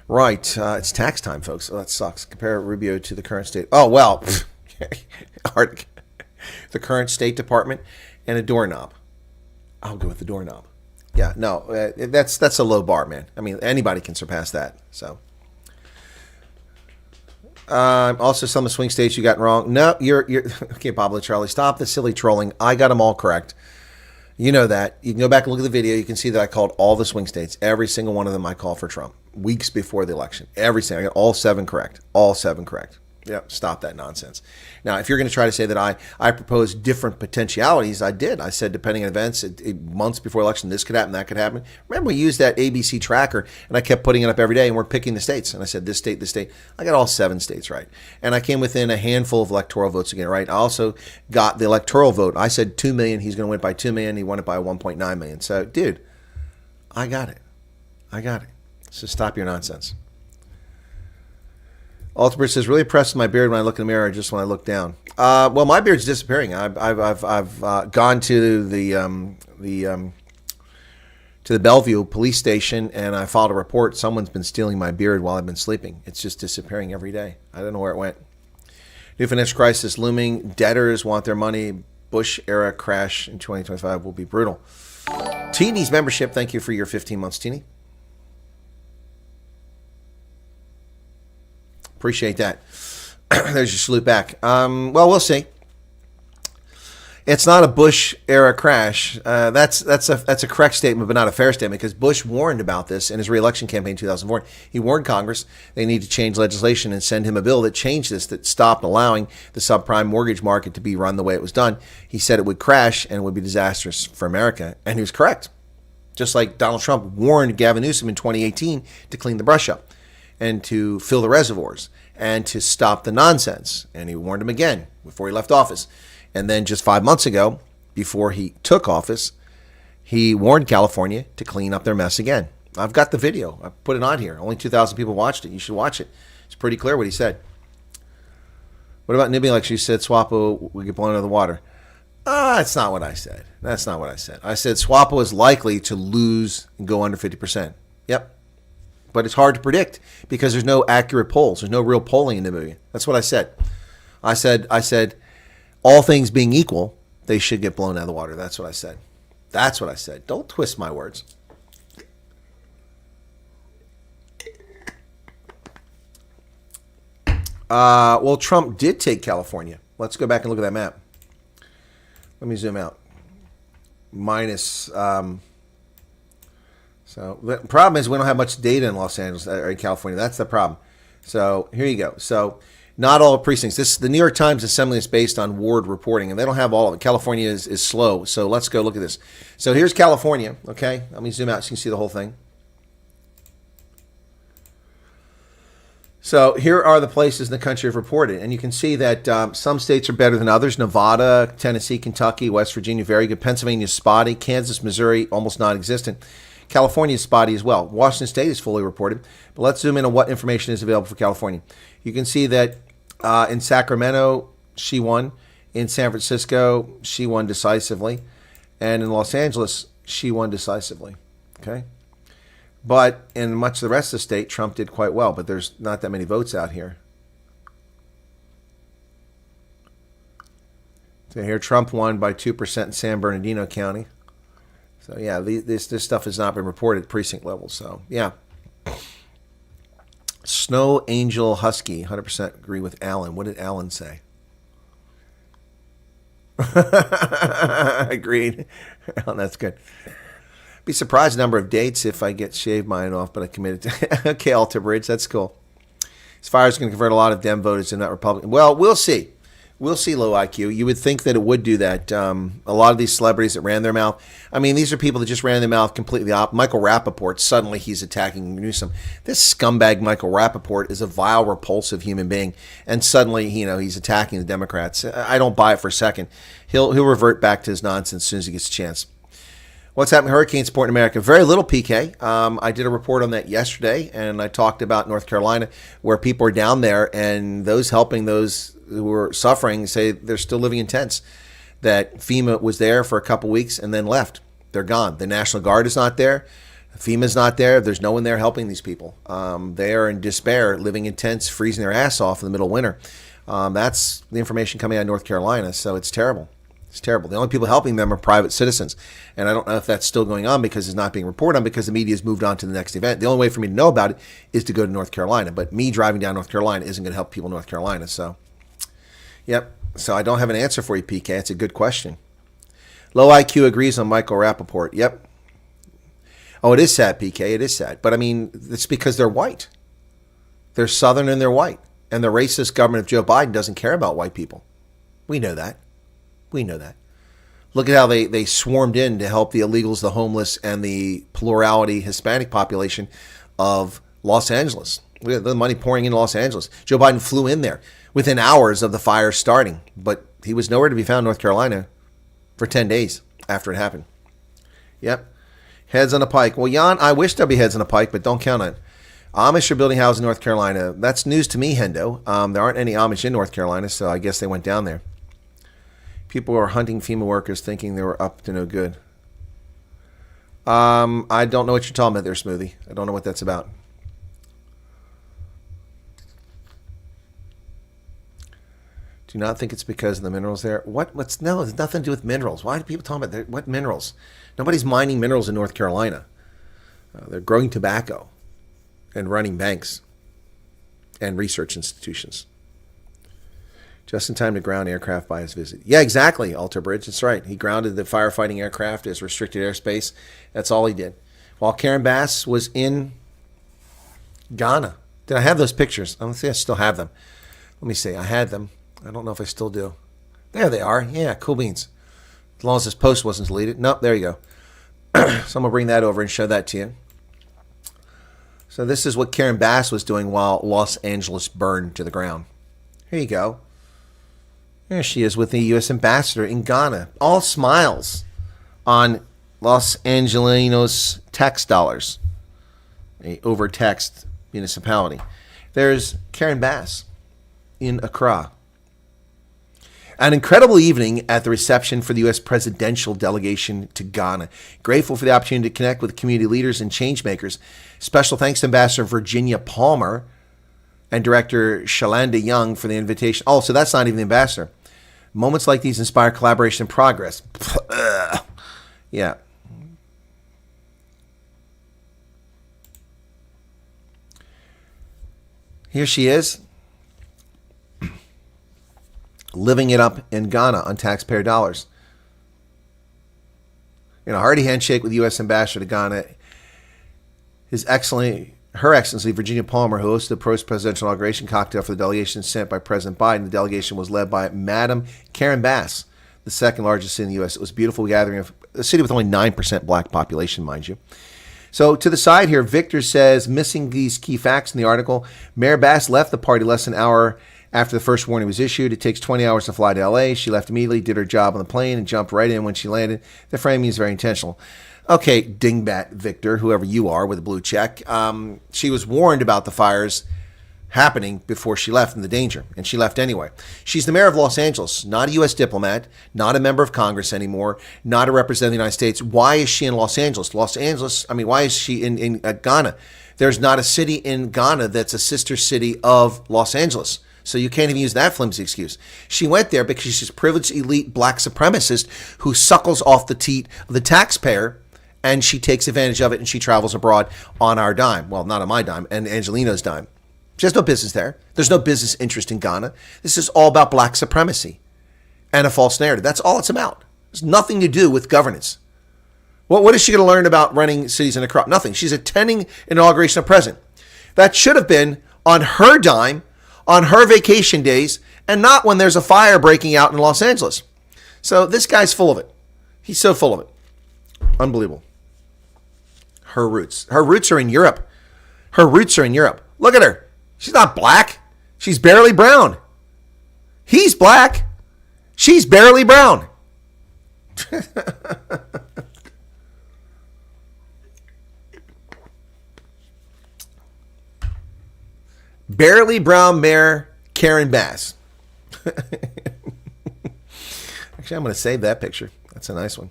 Right, it's tax time, folks. Oh, that sucks. Compare Rubio to the current state. Oh, well, the current State Department and a doorknob. I'll go with the doorknob. Yeah, no, that's a low bar, man. I mean, anybody can surpass that. So, also some of the swing states you got wrong. No, you're okay, Pablo Charlie. Stop the silly trolling. I got them all correct. You know that. You can go back and look at the video. You can see that I called all the swing states. Every single one of them I called for Trump. Weeks before the election. Every single. I got all 7 correct. All 7 correct. Yep. Stop that nonsense. Now, if you're going to try to say that I proposed different potentialities, I did. I said, depending on events, months before election, this could happen, that could happen. Remember, we used that ABC tracker, and I kept putting it up every day, and we're picking the states. And I said, this state, this state. I got all 7 states right. And I came within a handful of electoral votes again, right? I also got the electoral vote. I said 2 million. He's going to win it by 2 million. He won it by 1.9 million. So, dude, I got it. I got it. So stop your nonsense. Altenberg says, really impressed with my beard when I look in the mirror, just when I look down. Well, my beard's disappearing. I've gone to the Bellevue police station, and I filed a report. Someone's been stealing my beard while I've been sleeping. It's just disappearing every day. I don't know where it went. New financial crisis looming. Debtors want their money. Bush-era crash in 2025 will be brutal. Teeny's membership. Thank you for your 15 months, Teeny. Appreciate that. There's your salute back. Well, we'll see. It's not a Bush-era crash. That's a correct statement, but not a fair statement, because Bush warned about this in his re-election campaign in 2004. He warned Congress they need to change legislation and send him a bill that changed this, that stopped allowing the subprime mortgage market to be run the way it was done. He said it would crash and it would be disastrous for America, and he was correct. Just like Donald Trump warned Gavin Newsom in 2018 to clean the brush up and to fill the reservoirs and to stop the nonsense. And he warned him again before he left office. And then just 5 months ago, before he took office, he warned California to clean up their mess again. I've got the video. I put it on here. Only 2,000 people watched it. You should watch it. It's pretty clear what he said. What about Nibby? Like she said, SWAPO would get blown out of the water. That's not what I said. That's not what I said. I said SWAPO is likely to lose and go under 50%. Yep. But it's hard to predict because there's no accurate polls. There's no real polling in Namibia. That's what I said. I said, all things being equal, they should get blown out of the water. That's what I said. That's what I said. Don't twist my words. Well, Trump did take California. Let's go back and look at that map. Let me zoom out. Minus. So the problem is we don't have much data in Los Angeles or in California. That's the problem. So here you go. So not all precincts. The New York Times Assembly is based on ward reporting, and they don't have all of it. California is slow. So let's go look at this. So here's California. Okay, let me zoom out so you can see the whole thing. So here are the places in the country have reported. And you can see that some states are better than others. Nevada, Tennessee, Kentucky, West Virginia, very good. Pennsylvania is spotty. Kansas, Missouri, almost non-existent. California is spotty as well. Washington State is fully reported. But let's zoom in on what information is available for California. You can see that in Sacramento, she won. In San Francisco, she won decisively. And in Los Angeles, she won decisively. Okay? But in much of the rest of the state, Trump did quite well, but there's not that many votes out here. So here, Trump won by 2% in San Bernardino County. So yeah, this stuff has not been reported at precinct level. So yeah. Snow Angel Husky, 100% agree with Alan. What did Alan say? Agreed. Alan, that's good. Be surprised the number of dates if I get shaved mine off, but I committed to. Okay, Alter Bridge, that's cool. Ceasefire is going to convert a lot of Dem voters to not Republican. Well, we'll see. We'll see, low IQ. You would think that it would do that. A lot of these celebrities that ran their mouth. I mean, these are people that just ran their mouth completely off. Michael Rappaport, suddenly he's attacking Newsom. This scumbag Michael Rappaport is a vile, repulsive human being, and suddenly, he's attacking the Democrats. I don't buy it for a second. He'll revert back to his nonsense as soon as he gets a chance. What's happening? Hurricane support in America. Very little, PK. I did a report on that yesterday, and I talked about North Carolina, where people are down there, and those helping those who are suffering say they're still living in tents. That FEMA was there for a couple weeks and then left. They're gone. The National Guard is not there. FEMA's not there. There's no one there helping these people. They are in despair, living in tents, freezing their ass off in the middle of winter. That's the information coming out of North Carolina, so it's terrible. It's terrible. The only people helping them are private citizens. And I don't know if that's still going on because it's not being reported on because the media has moved on to the next event. The only way for me to know about it is to go to North Carolina. But me driving down North Carolina isn't going to help people in North Carolina. So, yep. So I don't have an answer for you, PK. It's a good question. Low IQ agrees on Michael Rappaport. Yep. Oh, it is sad, PK. It is sad. But I mean, it's because they're white. They're Southern and they're white. And the racist government of Joe Biden doesn't care about white people. We know that. We know that. Look at how they swarmed in to help the illegals, the homeless, and the plurality Hispanic population of Los Angeles. Look at the money pouring into Los Angeles. Joe Biden flew in there within hours of the fire starting, but he was nowhere to be found in North Carolina for 10 days after it happened. Yep. Heads on a pike. Well, Jan, I wish there'd be heads on a pike, but don't count on it. Amish are building houses in North Carolina. That's news to me, Hendo. There aren't any Amish in North Carolina, so I guess they went down there. People are hunting FEMA workers thinking they were up to no good. I don't know what you're talking about there, Smoothie. I don't know what that's about. Do not think it's because of the minerals there. No, it's nothing to do with minerals. Why do people talk about that? What minerals? Nobody's mining minerals in North Carolina. They're growing tobacco and running banks and research institutions. Just in time to ground aircraft by his visit. Yeah, exactly, Alter Bridge. That's right. He grounded the firefighting aircraft as restricted airspace. That's all he did. While Karen Bass was in Ghana. Did I have those pictures? I don't think I still have them. Let me see. I had them. I don't know if I still do. There they are. Yeah, cool beans. As long as this post wasn't deleted. Nope, there you go. So I'm going to bring that over and show that to you. So this is what Karen Bass was doing while Los Angeles burned to the ground. Here you go. There she is with the U.S. ambassador in Ghana. All smiles on Los Angelinos tax dollars. A over-taxed municipality. There's Karen Bass in Accra. An incredible evening at the reception for the U.S. presidential delegation to Ghana. Grateful for the opportunity to connect with community leaders and changemakers. Special thanks to Ambassador Virginia Palmer and Director Shalanda Young for the invitation. Oh, so that's not even the ambassador. Moments like these inspire collaboration and progress. Yeah. Here she is. living it up in Ghana on taxpayer dollars. In a hearty handshake with U.S. Ambassador to Ghana, Her Excellency Virginia Palmer, who hosted the post-presidential inauguration cocktail for the delegation sent by President Biden. The delegation was led by Madam Karen Bass, the second largest city in the U.S. It was a beautiful gathering of a city with only 9% black population, mind you. So to the side here, Victor says, missing these key facts in the article, Mayor Bass left the party less than an hour after the first warning was issued. It takes 20 hours to fly to L.A. She left immediately, did her job on the plane, and jumped right in when she landed. The framing is very intentional. Okay, dingbat Victor, whoever you are with a blue check. She was warned about the fires happening before she left and the danger, and she left anyway. She's the mayor of Los Angeles, not a U.S. diplomat, not a member of Congress anymore, not a representative of the United States. Why is she in Los Angeles? Why is she in Ghana? There's not a city in Ghana that's a sister city of Los Angeles. So you can't even use that flimsy excuse. She went there because she's a privileged elite black supremacist who suckles off the teat of the taxpayer, and she takes advantage of it, and she travels abroad on our dime. Well, not on my dime, and Angelino's dime. She has no business there. There's no business interest in Ghana. This is all about black supremacy and a false narrative. That's all it's about. It's nothing to do with governance. What is she going to learn about running cities in a crop? Nothing. She's attending an inauguration of president. That should have been on her dime, on her vacation days, and not when there's a fire breaking out in Los Angeles. So this guy's full of it. He's so full of it. Unbelievable. Her roots are in Europe. Look at her. She's not black. She's barely brown. He's black. She's barely brown. Barely brown Mayor Karen Bass. Actually, I'm going to save that picture. That's a nice one.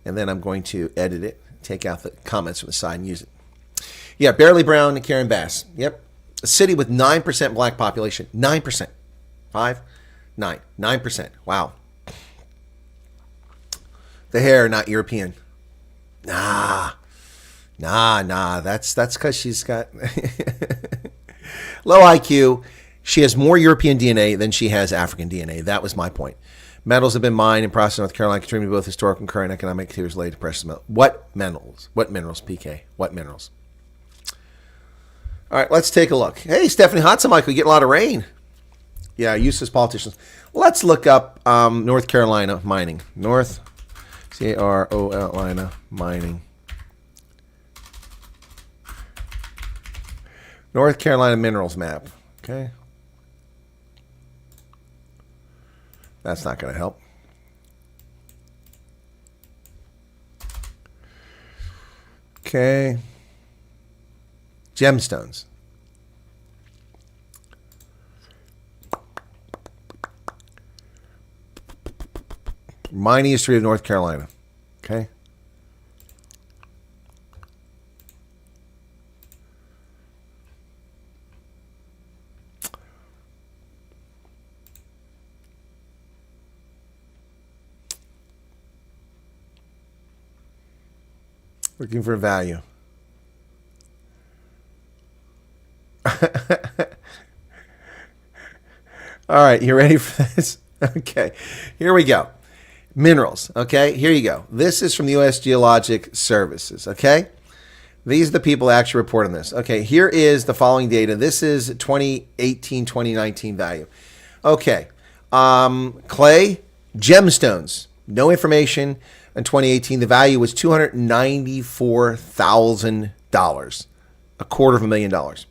And then I'm going to edit it, take out the comments from the side and use it. Yeah, barely brown Karen Bass. Yep. A city with 9% black population. 9%. 9%. Wow. The hair, not European. Nah. That's because she's got low IQ. She has more European DNA than she has African DNA. That was my point. Metals have been mined and processed in North Carolina, contributing to both historical and current economic activities related to precious metals. What minerals? What minerals, PK? What minerals? All right, let's take a look. Hey, Stephanie Hatzamike, we get a lot of rain. Yeah, useless politicians. Let's look up North Carolina mining. North, Carolina mining. North Carolina minerals map. Okay. That's not going to help. Okay. Gemstones. Mining history of North Carolina. Okay. Looking for value. All right, you ready for this? Okay, here we go. Minerals, okay? Here you go. This is from the U.S. Geologic Services, okay? These are the people that actually report on this. Okay, here is the following data. This is 2018, 2019 value. Okay, clay, gemstones, no information. In 2018, the value was $294,000, $250,000.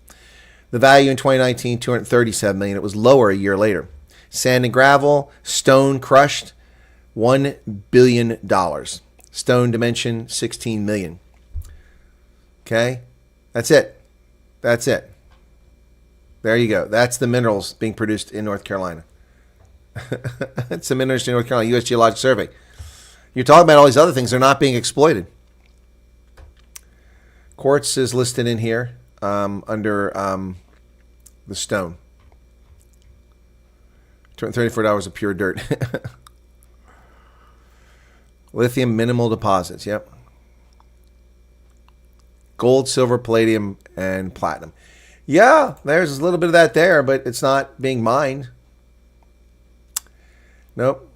The value in 2019, $237 million. It was lower a year later. Sand and gravel, stone crushed, $1 billion. Stone dimension, 16 million. Okay, that's it. There you go. That's the minerals being produced in North Carolina. That's the minerals in North Carolina, U.S. Geologic Survey. You're talking about all these other things. They're not being exploited. Quartz is listed in here under the stone. $34 of pure dirt. Lithium minimal deposits. Yep. Gold, silver, palladium, and platinum. Yeah, there's a little bit of that there, but it's not being mined. Nope.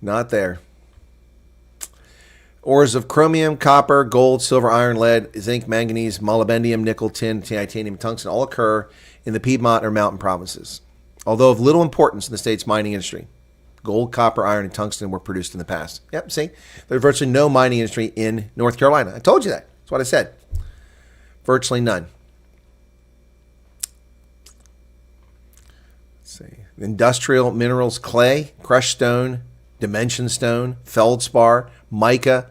Not there. Ores of chromium, copper, gold, silver, iron, lead, zinc, manganese, molybdenum, nickel, tin, titanium, tungsten all occur in the Piedmont or mountain provinces. Although of little importance in the state's mining industry, gold, copper, iron, and tungsten were produced in the past. Yep, see? There's virtually no mining industry in North Carolina. I told you that. That's what I said. Virtually none. Let's see. Industrial minerals, clay, crushed stone, dimension stone, feldspar, mica,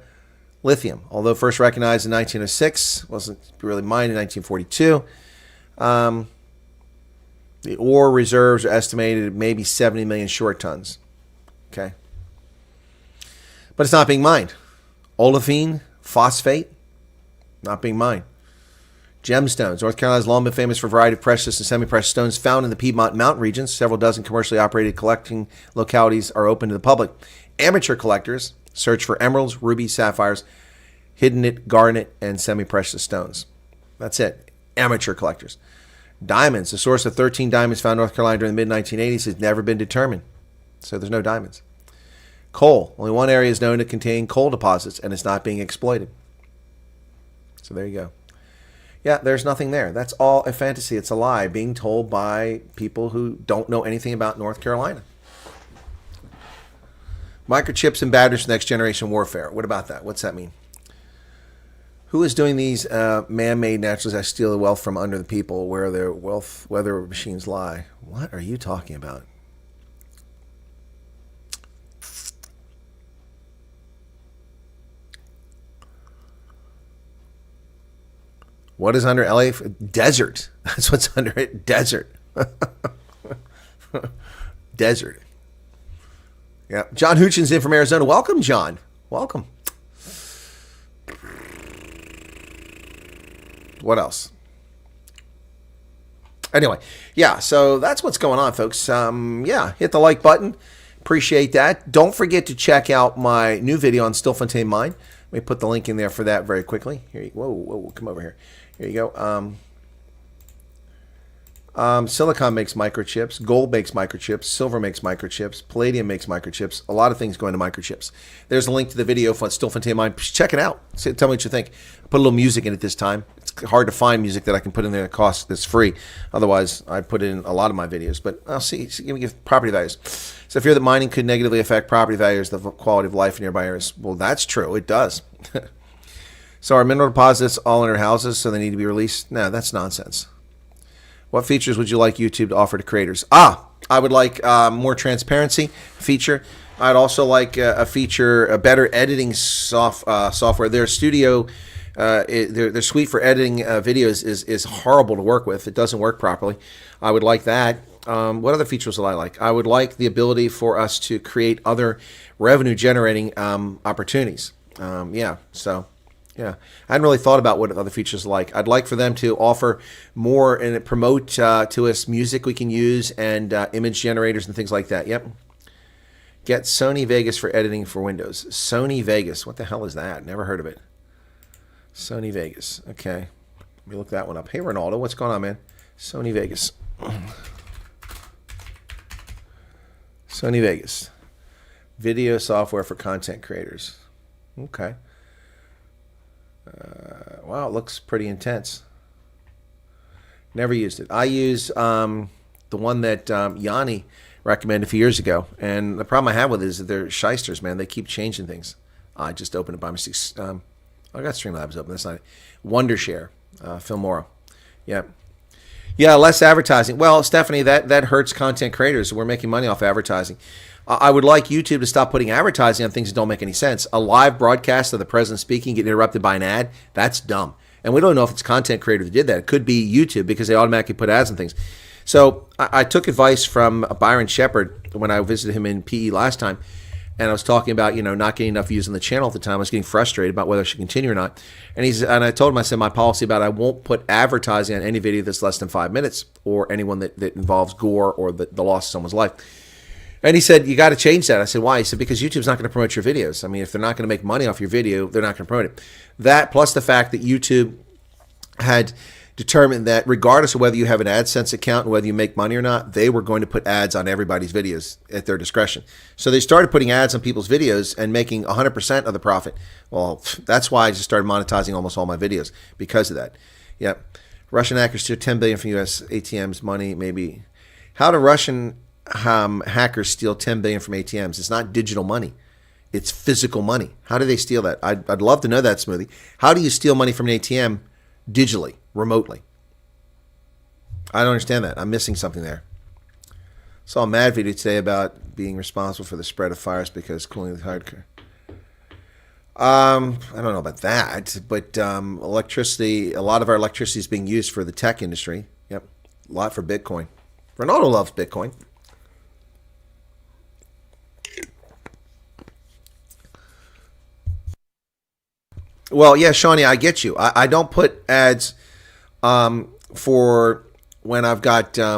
lithium. Although first recognized in 1906, wasn't really mined in 1942. The ore reserves are estimated at maybe 70 million short tons. Okay. But it's not being mined. Olefin, phosphate, not being mined. Gemstones. North Carolina has long been famous for a variety of precious and semi-precious stones found in the Piedmont mountain regions. Several dozen commercially operated collecting localities are open to the public. Amateur collectors search for emeralds, rubies, sapphires, hidden garnet, and semi-precious stones. That's it. Amateur collectors. Diamonds. The source of 13 diamonds found in North Carolina during the mid-1980s has never been determined. So there's no diamonds. Coal. Only one area is known to contain coal deposits, and it's not being exploited. So there you go. Yeah, there's nothing there. That's all a fantasy. It's a lie being told by people who don't know anything about North Carolina. Microchips and batteries for next generation warfare. What about that? What's that mean? Who is doing these man-made naturals that steal the wealth from under the people where their wealth, whether machines lie? What are you talking about? What is under LA? Desert. That's what's under it. Desert. Desert. Yeah. John Hutchins in from Arizona. Welcome, John. Welcome. What else? Anyway, yeah, so that's what's going on, folks. Yeah, hit the like button. Appreciate that. Don't forget to check out my new video on Stilfontein mine. Let me put the link in there for that very quickly. Here, whoa, come over here. Here you go. Silicon makes microchips. Gold makes microchips. Silver makes microchips. Palladium makes microchips. A lot of things go into microchips. There's a link to the video for Stilfontein mine. Check it out. Tell me what you think. I put a little music in it this time. It's hard to find music that I can put in there that costs that's free. Otherwise, I put in a lot of my videos. But I'll see. Give me property values. So fear that mining could negatively affect property values, the quality of life in nearby areas. Well, that's true. It does. So are mineral deposits all in our houses, so they need to be released? No, that's nonsense. What features would you like YouTube to offer to creators? I would like more transparency feature. I'd also like a feature, a better editing software. Their studio, their suite for editing videos is horrible to work with. It doesn't work properly. I would like that. What other features would I like? I would like the ability for us to create other revenue-generating opportunities. Yeah, I hadn't really thought about what other features like. I'd like for them to offer more and promote to us music we can use and image generators and things like that. Yep. Get Sony Vegas for editing for Windows. Sony Vegas. What the hell is that? Never heard of it. Sony Vegas. Okay. Let me look that one up. Hey, Ronaldo, what's going on, man? Sony Vegas. Sony Vegas. Video software for content creators. Okay. Wow, it looks pretty intense. Never used it. I use the one that Yanni recommended a few years ago. And the problem I have with it is that they're shysters, man. They keep changing things. I just opened it by mistake. I got Streamlabs open. That's not it. Wondershare, Filmora. Yeah. Yeah, less advertising. Well, Stephanie, that hurts content creators. We're making money off advertising. I would like YouTube to stop putting advertising on things that don't make any sense. A live broadcast of the president speaking getting interrupted by an ad, that's dumb. And we don't know if it's content creator that did that. It could be YouTube because they automatically put ads on things. So I took advice from Byron Shepard when I visited him in PE last time. And I was talking about, not getting enough views on the channel at the time. I was getting frustrated about whether I should continue or not. And I told him, I said, my policy about I won't put advertising on any video that's less than 5 minutes or anyone that involves gore or the loss of someone's life. And he said, you got to change that. I said, why? He said, because YouTube's not going to promote your videos. I mean, if they're not going to make money off your video, they're not going to promote it. That plus the fact that YouTube had determined that regardless of whether you have an AdSense account and whether you make money or not, they were going to put ads on everybody's videos at their discretion. So they started putting ads on people's videos and making 100% of the profit. Well, that's why I just started monetizing almost all my videos, because of that. Yep. Russian hackers steal $10 billion from U.S. ATMs money, maybe. How do Russian hackers steal $10 billion from ATMs? It's not digital money. It's physical money. How do they steal that? I'd love to know that, Smoothie. How do you steal money from an ATM digitally, remotely? I don't understand that. I'm missing something there. Saw a mad video today about being responsible for the spread of fires because cooling the hardcore. I don't know about that, but electricity, a lot of our electricity is being used for the tech industry. Yep, a lot for Bitcoin. Ronaldo loves Bitcoin. Well, yeah, Shawnee, I get you. I don't put ads for when I've got... I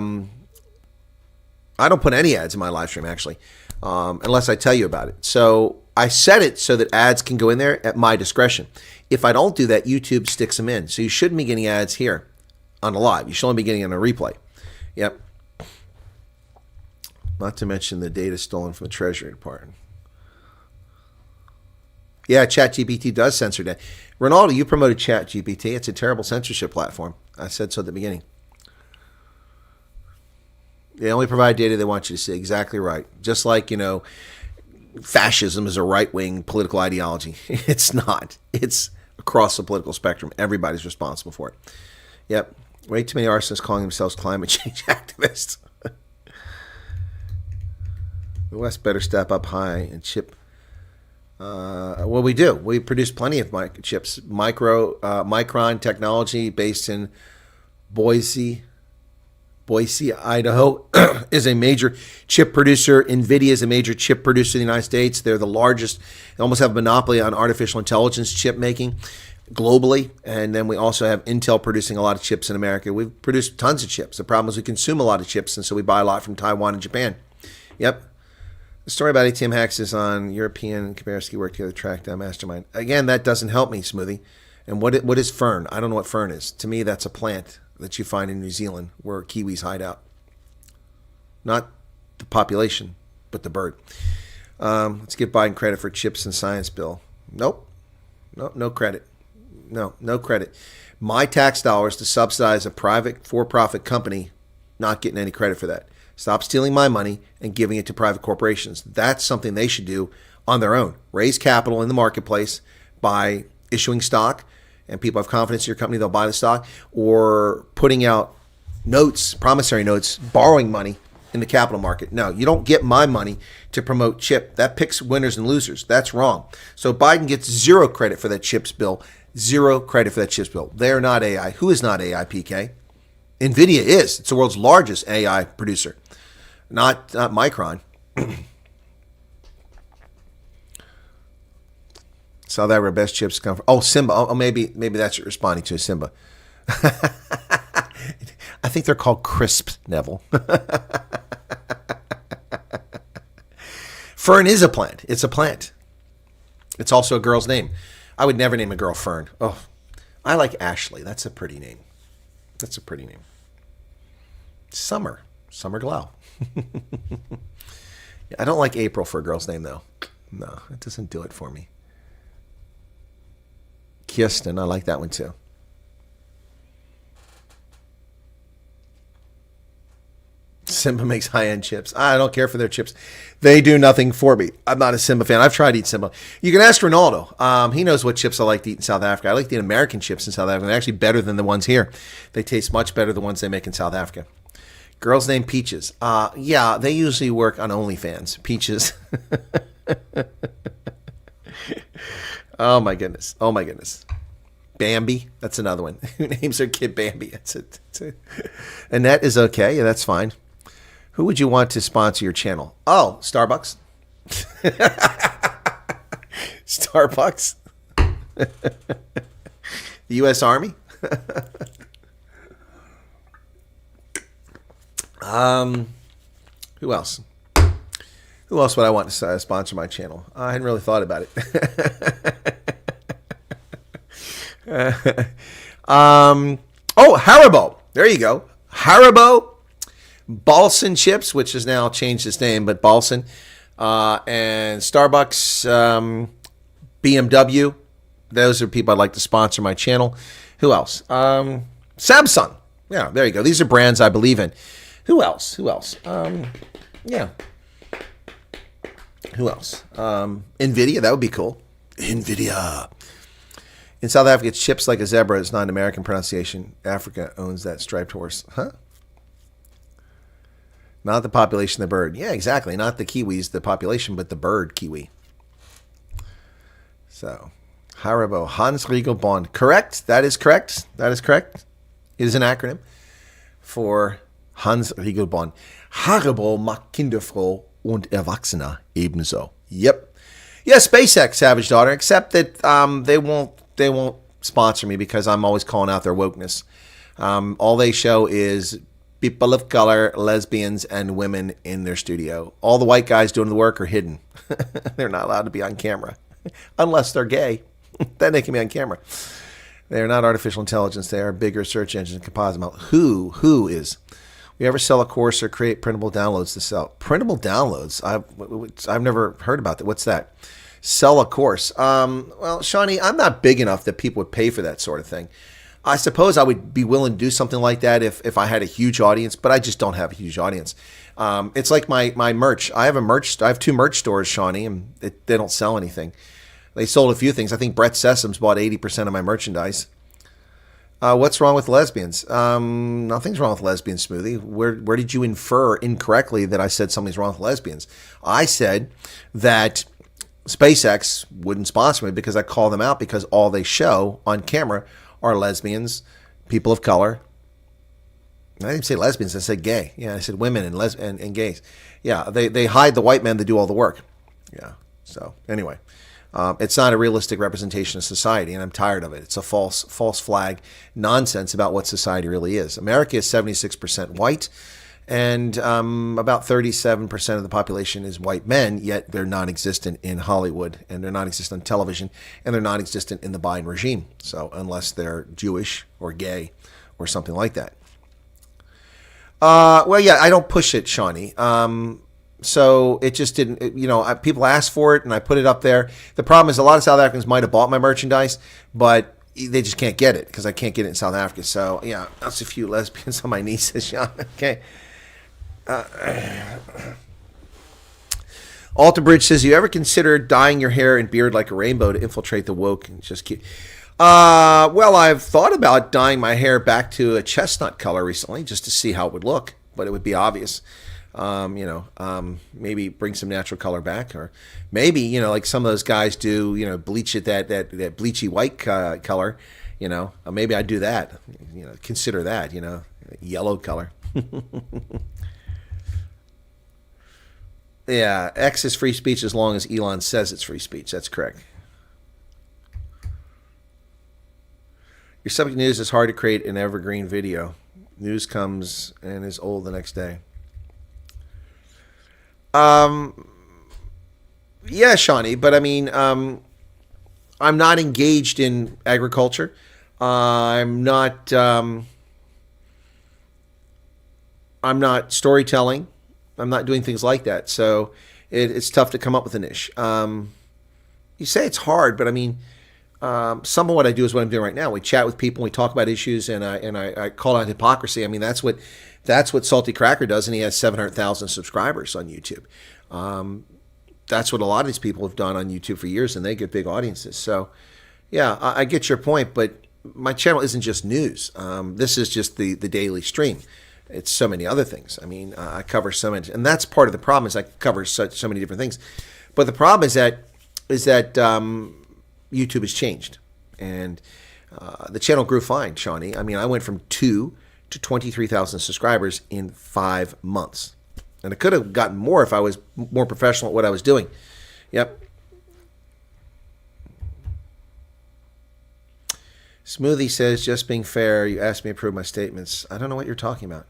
don't put any ads in my live stream, actually, unless I tell you about it. So I set it so that ads can go in there at my discretion. If I don't do that, YouTube sticks them in. So you shouldn't be getting ads here on the live. You should only be getting it on a replay. Yep. Not to mention the data stolen from the Treasury Department. Yeah, ChatGPT does censor that. Ronaldo, you promoted ChatGPT. It's a terrible censorship platform. I said so at the beginning. They only provide data they want you to see. Exactly right. Just like, fascism is a right-wing political ideology. It's not. It's across the political spectrum. Everybody's responsible for it. Yep. Way too many arsonists calling themselves climate change activists. The West better step up high and chip. Well, we do. We produce plenty of chips. Micron technology based in Boise, Idaho, is a major chip producer. NVIDIA is a major chip producer in the United States. They're the largest. They almost have a monopoly on artificial intelligence chip making globally. And then we also have Intel producing a lot of chips in America. We've produced tons of chips. The problem is we consume a lot of chips, and so we buy a lot from Taiwan and Japan. Yep. The story about ATM hacks is on European and Kabarsky work together, track down mastermind. Again, that doesn't help me, Smoothie. And what is fern? I don't know what fern is. To me, that's a plant that you find in New Zealand where kiwis hide out. Not the population, but the bird. Let's give Biden credit for chips and science bill. Nope. No credit. No credit. My tax dollars to subsidize a private for-profit company, not getting any credit for that. Stop stealing my money and giving it to private corporations. That's something they should do on their own. Raise capital in the marketplace by issuing stock, and people have confidence in your company, they'll buy the stock, or putting out notes, promissory notes, borrowing money in the capital market. No, you don't get my money to promote chip. That picks winners and losers. That's wrong. So Biden gets zero credit for that chips bill. Zero credit for that chips bill. They're not AI. Who is not AI, PK? NVIDIA is. It's the world's largest AI producer. Not Micron. Saw that where best chips come from. Oh, Simba. Oh, maybe that's what you're responding to, Simba. I think they're called crisp, Neville. Fern is a plant. It's a plant. It's also a girl's name. I would never name a girl Fern. Oh, I like Ashley. That's a pretty name. Summer Glow. I don't like April for a girl's name, though. No, it doesn't do it for me. Kirsten, I like that one, too. Simba makes high-end chips. I don't care for their chips. They do nothing for me. I'm not a Simba fan. I've tried to eat Simba. You can ask Ronaldo. He knows what chips I like to eat in South Africa. I like to eat American chips in South Africa. They're actually better than the ones here. They taste much better than the ones they make in South Africa. Girls named Peaches. Yeah, they usually work on OnlyFans. Peaches. Oh, my goodness. Bambi. That's another one. Who names their kid Bambi? That's it. Annette is okay. Yeah, that's fine. Who would you want to sponsor your channel? Oh, Starbucks. Starbucks. The U.S. Army. Who else? Who else would I want to sponsor my channel? I hadn't really thought about it. Oh, Haribo. There you go. Haribo, Balsan chips, which has now changed its name, but Balsan, and Starbucks, BMW. Those are people I'd like to sponsor my channel. Who else? Samsung. Yeah, there you go. These are brands I believe in. Who else? Yeah. Who else? NVIDIA. That would be cool. NVIDIA. In South Africa, it's chips like a zebra. It's not an American pronunciation. Africa owns that striped horse. Huh? Not the population, the bird. Yeah, exactly. Not the Kiwis, the population, but the bird Kiwi. So, Haribo, Hans Riegel Bond. Correct. That is correct. That is correct. It is an acronym for Hans Riegel Bond. Haribo macht Kinder froh und Erwachsene ebenso. Yep. Yeah, SpaceX, Savage Daughter, except that they won't sponsor me because I'm always calling out their wokeness. All they show is people of color, lesbians, and women in their studio. All the white guys doing the work are hidden. They're not allowed to be on camera. Unless they're gay. Then they can be on camera. They are not artificial intelligence. They are bigger search engine composite model. Who is? We ever sell a course or create printable downloads to sell? Printable downloads? I've never heard about that. What's that? Sell a course. Well, Shawnee, I'm not big enough that people would pay for that sort of thing. I suppose I would be willing to do something like that if I had a huge audience, but I just don't have a huge audience. It's like my merch. I have 2 merch stores, Shawnee, and they don't sell anything. They sold a few things. I think Brett Sessoms bought 80% of my merchandise. What's wrong with lesbians? Nothing's wrong with lesbians, Smoothie. Where did you infer incorrectly that I said something's wrong with lesbians? I said that SpaceX wouldn't sponsor me because I call them out because all they show on camera are lesbians, people of color. I didn't say lesbians. I said gay. Yeah, I said women and gays. Yeah, they hide the white men that do all the work. Yeah. So anyway. It's not a realistic representation of society, and I'm tired of it. It's a false flag nonsense about what society really is. America is 76% white, and about 37% of the population is white men, yet they're non-existent in Hollywood, and they're non-existent on television, and they're non-existent in the Biden regime. So unless they're Jewish or gay or something like that. Well, yeah, I don't push it, Shawnee. So it just didn't, people asked for it and I put it up there. The problem is a lot of South Africans might have bought my merchandise, but they just can't get it because I can't get it in South Africa. So, yeah, that's a few lesbians on my nieces, Sean. Okay. Alter Bridge says, you ever consider dyeing your hair and beard like a rainbow to infiltrate the woke and just keep... Well, I've thought about dyeing my hair back to a chestnut color recently just to see how it would look, but it would be obvious. Maybe bring some natural color back, or maybe, like some of those guys do, bleach it that bleachy white color, maybe I'd do that, consider that, yellow color. Yeah. X is free speech as long as Elon says it's free speech. That's correct. Your subject news is hard to create an evergreen video. News comes and is old the next day. Yeah, Shawnee, but I mean, I'm not engaged in agriculture. I'm not storytelling. I'm not doing things like that. So it's tough to come up with a niche. You say it's hard, but I mean, some of what I do is what I'm doing right now. We chat with people, we talk about issues, and I call out hypocrisy. I mean, that's what Salty Cracker does, and he has 700,000 subscribers on YouTube. That's what a lot of these people have done on YouTube for years, and they get big audiences. So, yeah, I get your point, but my channel isn't just news. This is just the daily stream. It's so many other things. I mean, I cover so many, and that's part of the problem is I cover so many different things. But the problem is that YouTube has changed, and the channel grew fine, Shawnee. I mean, I went from 2 to 23,000 subscribers in 5 months. And it could have gotten more if I was more professional at what I was doing. Yep. Smoothie says, just being fair, you asked me to prove my statements. I don't know what you're talking about.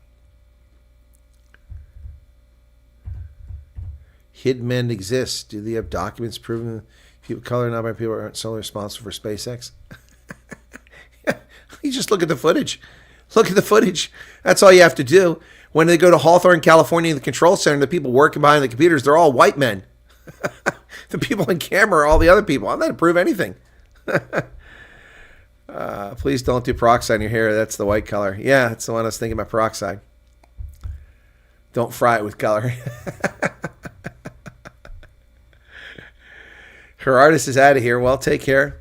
Hidden men exist. Do they have documents proving people of color not by people aren't solely responsible for SpaceX? Yeah, you just look at the footage. Look at the footage. That's all you have to do. When they go to Hawthorne, California, in the control center, the people working behind the computers, they're all white men. The people on camera are all the other people. I'm not to prove anything. Please don't do peroxide in your hair. That's the white color. Yeah, that's the one I was thinking about, peroxide. Don't fry it with color. Her artist is out of here. Well, take care.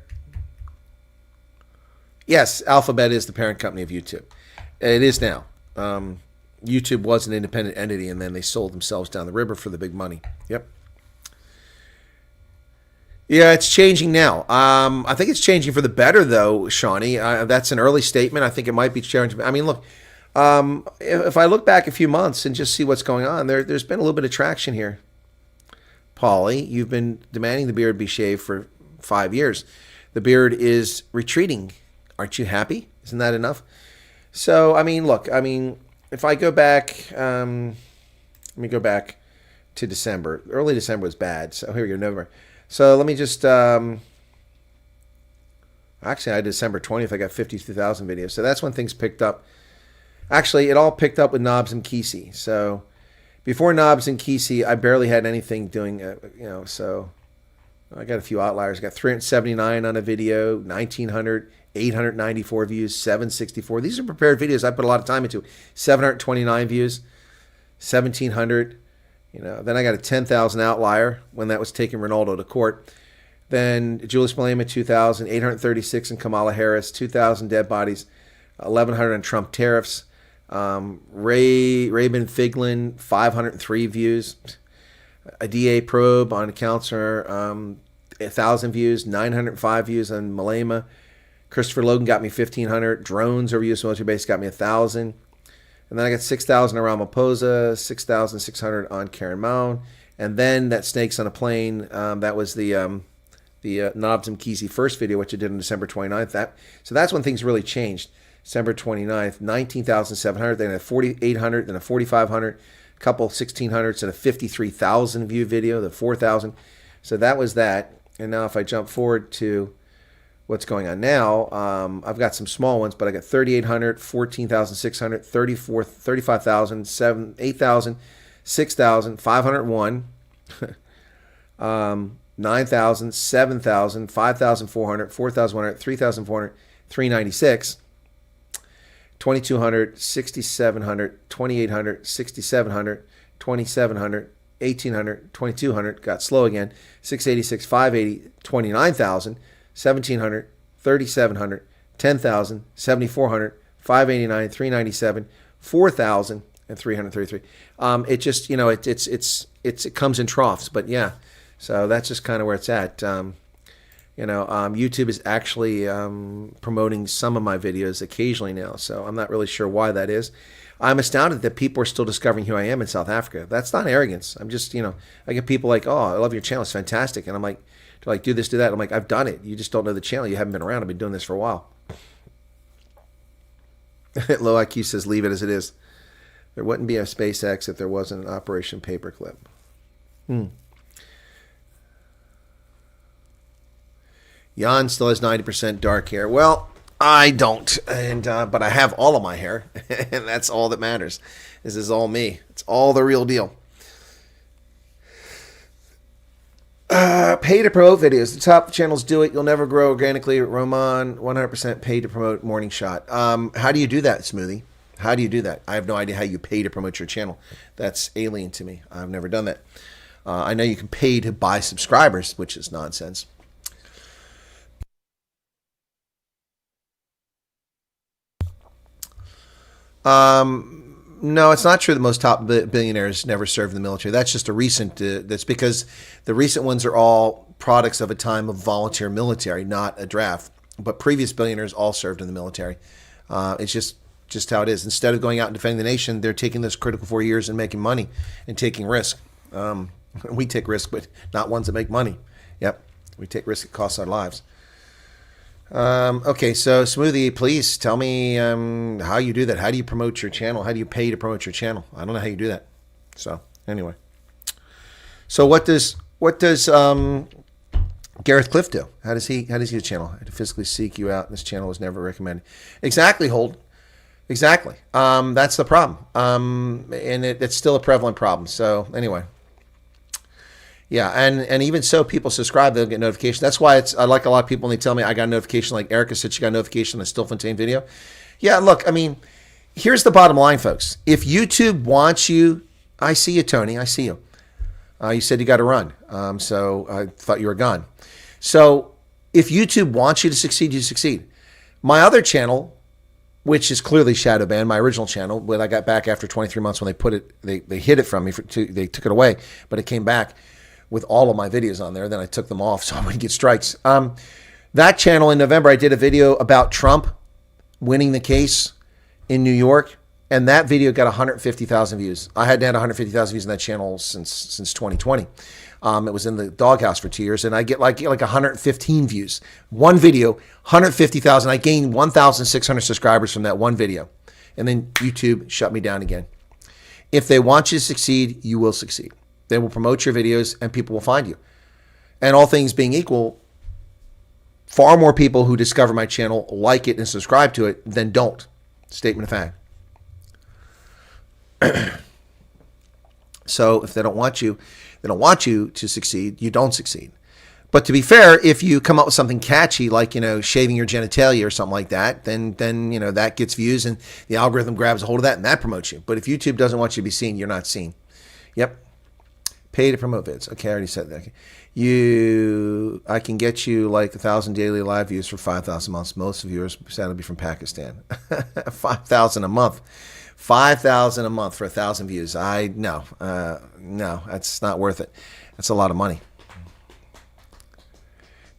Yes, Alphabet is the parent company of YouTube. It is now. YouTube was an independent entity, and then they sold themselves down the river for the big money. Yep. Yeah, it's changing now. I think it's changing for the better, though, Shawnee. That's an early statement. I think it might be changing. I mean, look, if I look back a few months and just see what's going on, there's been a little bit of traction here. Paulie, you've been demanding the beard be shaved for 5 years. The beard is retreating. Aren't you happy? Isn't that enough? So, I mean, look, if I go back, let me go back to December. Early December was bad. So here we go, November. So let me just, actually, I had December 20th. I got 52,000 videos. So that's when things picked up. Actually, it all picked up with Knobs and Kesey. So before Knobs and Kesey, I barely had anything doing, so I got a few outliers. I got 379 on a video, 1,900, 894 views, 764. These are prepared videos I put a lot of time into. 729 views, 1,700. Then I got a 10,000 outlier when that was taking Ronaldo to court. Then Julius Malema, 2,000, 836 in Kamala Harris, 2,000 dead bodies, 1,100 on Trump tariffs. Rabin Figlin, 503 views. A DA probe on a counselor, 1,000 views, 905 views on Malema. Christopher Logan got me 1,500. Drones over U.S. military base got me 1,000. And then I got 6,000 on Ramaphosa, 6,600 on Karen Mound. And then that Snakes on a Plane, that was the Knobs and Kesey first video, which I did on December 29th. So that's when things really changed. December 29th, 19,700, then a 4,800, then a 4,500, a couple 1,600s, and a 53,000 view video, the 4,000. So that was that. And now if I jump forward to what's going on now, I've got some small ones, but I got 3,800, 14,600, 35,000, 8,000, 6,000, 501, 9,000, 7,000, 5,400, 4,100, 3,400, 396, 2,200, 6,700, 2,800, 6,700, 2,700, 1,800, 2,200, got slow again, 686, 580, 29,000, 1,700, 3,700, 10,000, 7,400, 589, 397, 4,000, and 333. It just, it comes in troughs, but yeah. So that's just kind of where it's at. YouTube is actually promoting some of my videos occasionally now, so I'm not really sure why that is. I'm astounded that people are still discovering who I am in South Africa. That's not arrogance. I'm just, I get people like, oh, I love your channel. It's fantastic. And I'm like, do this, do that. I'm like, I've done it. You just don't know the channel. You haven't been around. I've been doing this for a while. Low IQ says, leave it as it is. There wouldn't be a SpaceX if there wasn't an Operation Paperclip. Jan still has 90% dark hair. Well, I don't, but I have all of my hair, and that's all that matters. This is all me. It's all the real deal. Pay to promote videos. The top channels do it. You'll never grow organically. Roman, 100% pay to promote Morning Shot. How do you do that, Smoothie? How do you do that? I have no idea how you pay to promote your channel. That's alien to me. I've never done that. I know you can pay to buy subscribers, which is nonsense. No, it's not true that most top billionaires never served in the military. That's just a recent, that's because the recent ones are all products of a time of volunteer military, not a draft. But previous billionaires all served in the military. It's just how it is. Instead of going out and defending the nation, they're taking those critical 4 years and making money and taking risk. We take risk, but not ones that make money. Yep, we take risk that costs our lives. Okay, so Smoothie, please tell me how you do that. How do you promote your channel? How do you pay to promote your channel? I don't know how you do that. So anyway, so what does Gareth Cliff do? How does he channel? I had to physically seek you out. This channel was never recommended. Exactly, Hold. Exactly. That's the problem. And it's still a prevalent problem. So anyway. Yeah, and even so, people subscribe, they'll get notifications. That's why I like a lot of people when they tell me I got a notification, like Erica said she got a notification on the Stilfontein video. Yeah, look, I mean, here's the bottom line, folks. If YouTube wants you, I see you, Tony, I see you. You said you got to run, so I thought you were gone. So if YouTube wants you to succeed, you succeed. My other channel, which is clearly shadow banned, my original channel, when I got back after 23 months when they hid it from me, they took it away, but it came back with all of my videos on there. Then I took them off so I wouldn't get strikes. That channel, in November, I did a video about Trump winning the case in New York, and that video got 150,000 views. I hadn't had 150,000 views on that channel since 2020. It was in the doghouse for 2 years, and I get like 115 views. One video, 150,000. I gained 1,600 subscribers from that one video, and then YouTube shut me down again. If they want you to succeed, you will succeed. They will promote your videos and people will find you. And all things being equal, far more people who discover my channel like it and subscribe to it than don't. Statement of fact. So if they don't want you to succeed, you don't succeed. But to be fair, if you come up with something catchy like, shaving your genitalia or something like that, then that gets views and the algorithm grabs a hold of that and that promotes you. But if YouTube doesn't want you to be seen, you're not seen. Yep. Pay to promote vids. Okay, I already said that. I can get you like 1,000 daily live views for 5,000 months. Most viewers sadly be from Pakistan. 5,000 a month. 5,000 a month for 1,000 views. No, that's not worth it. That's a lot of money.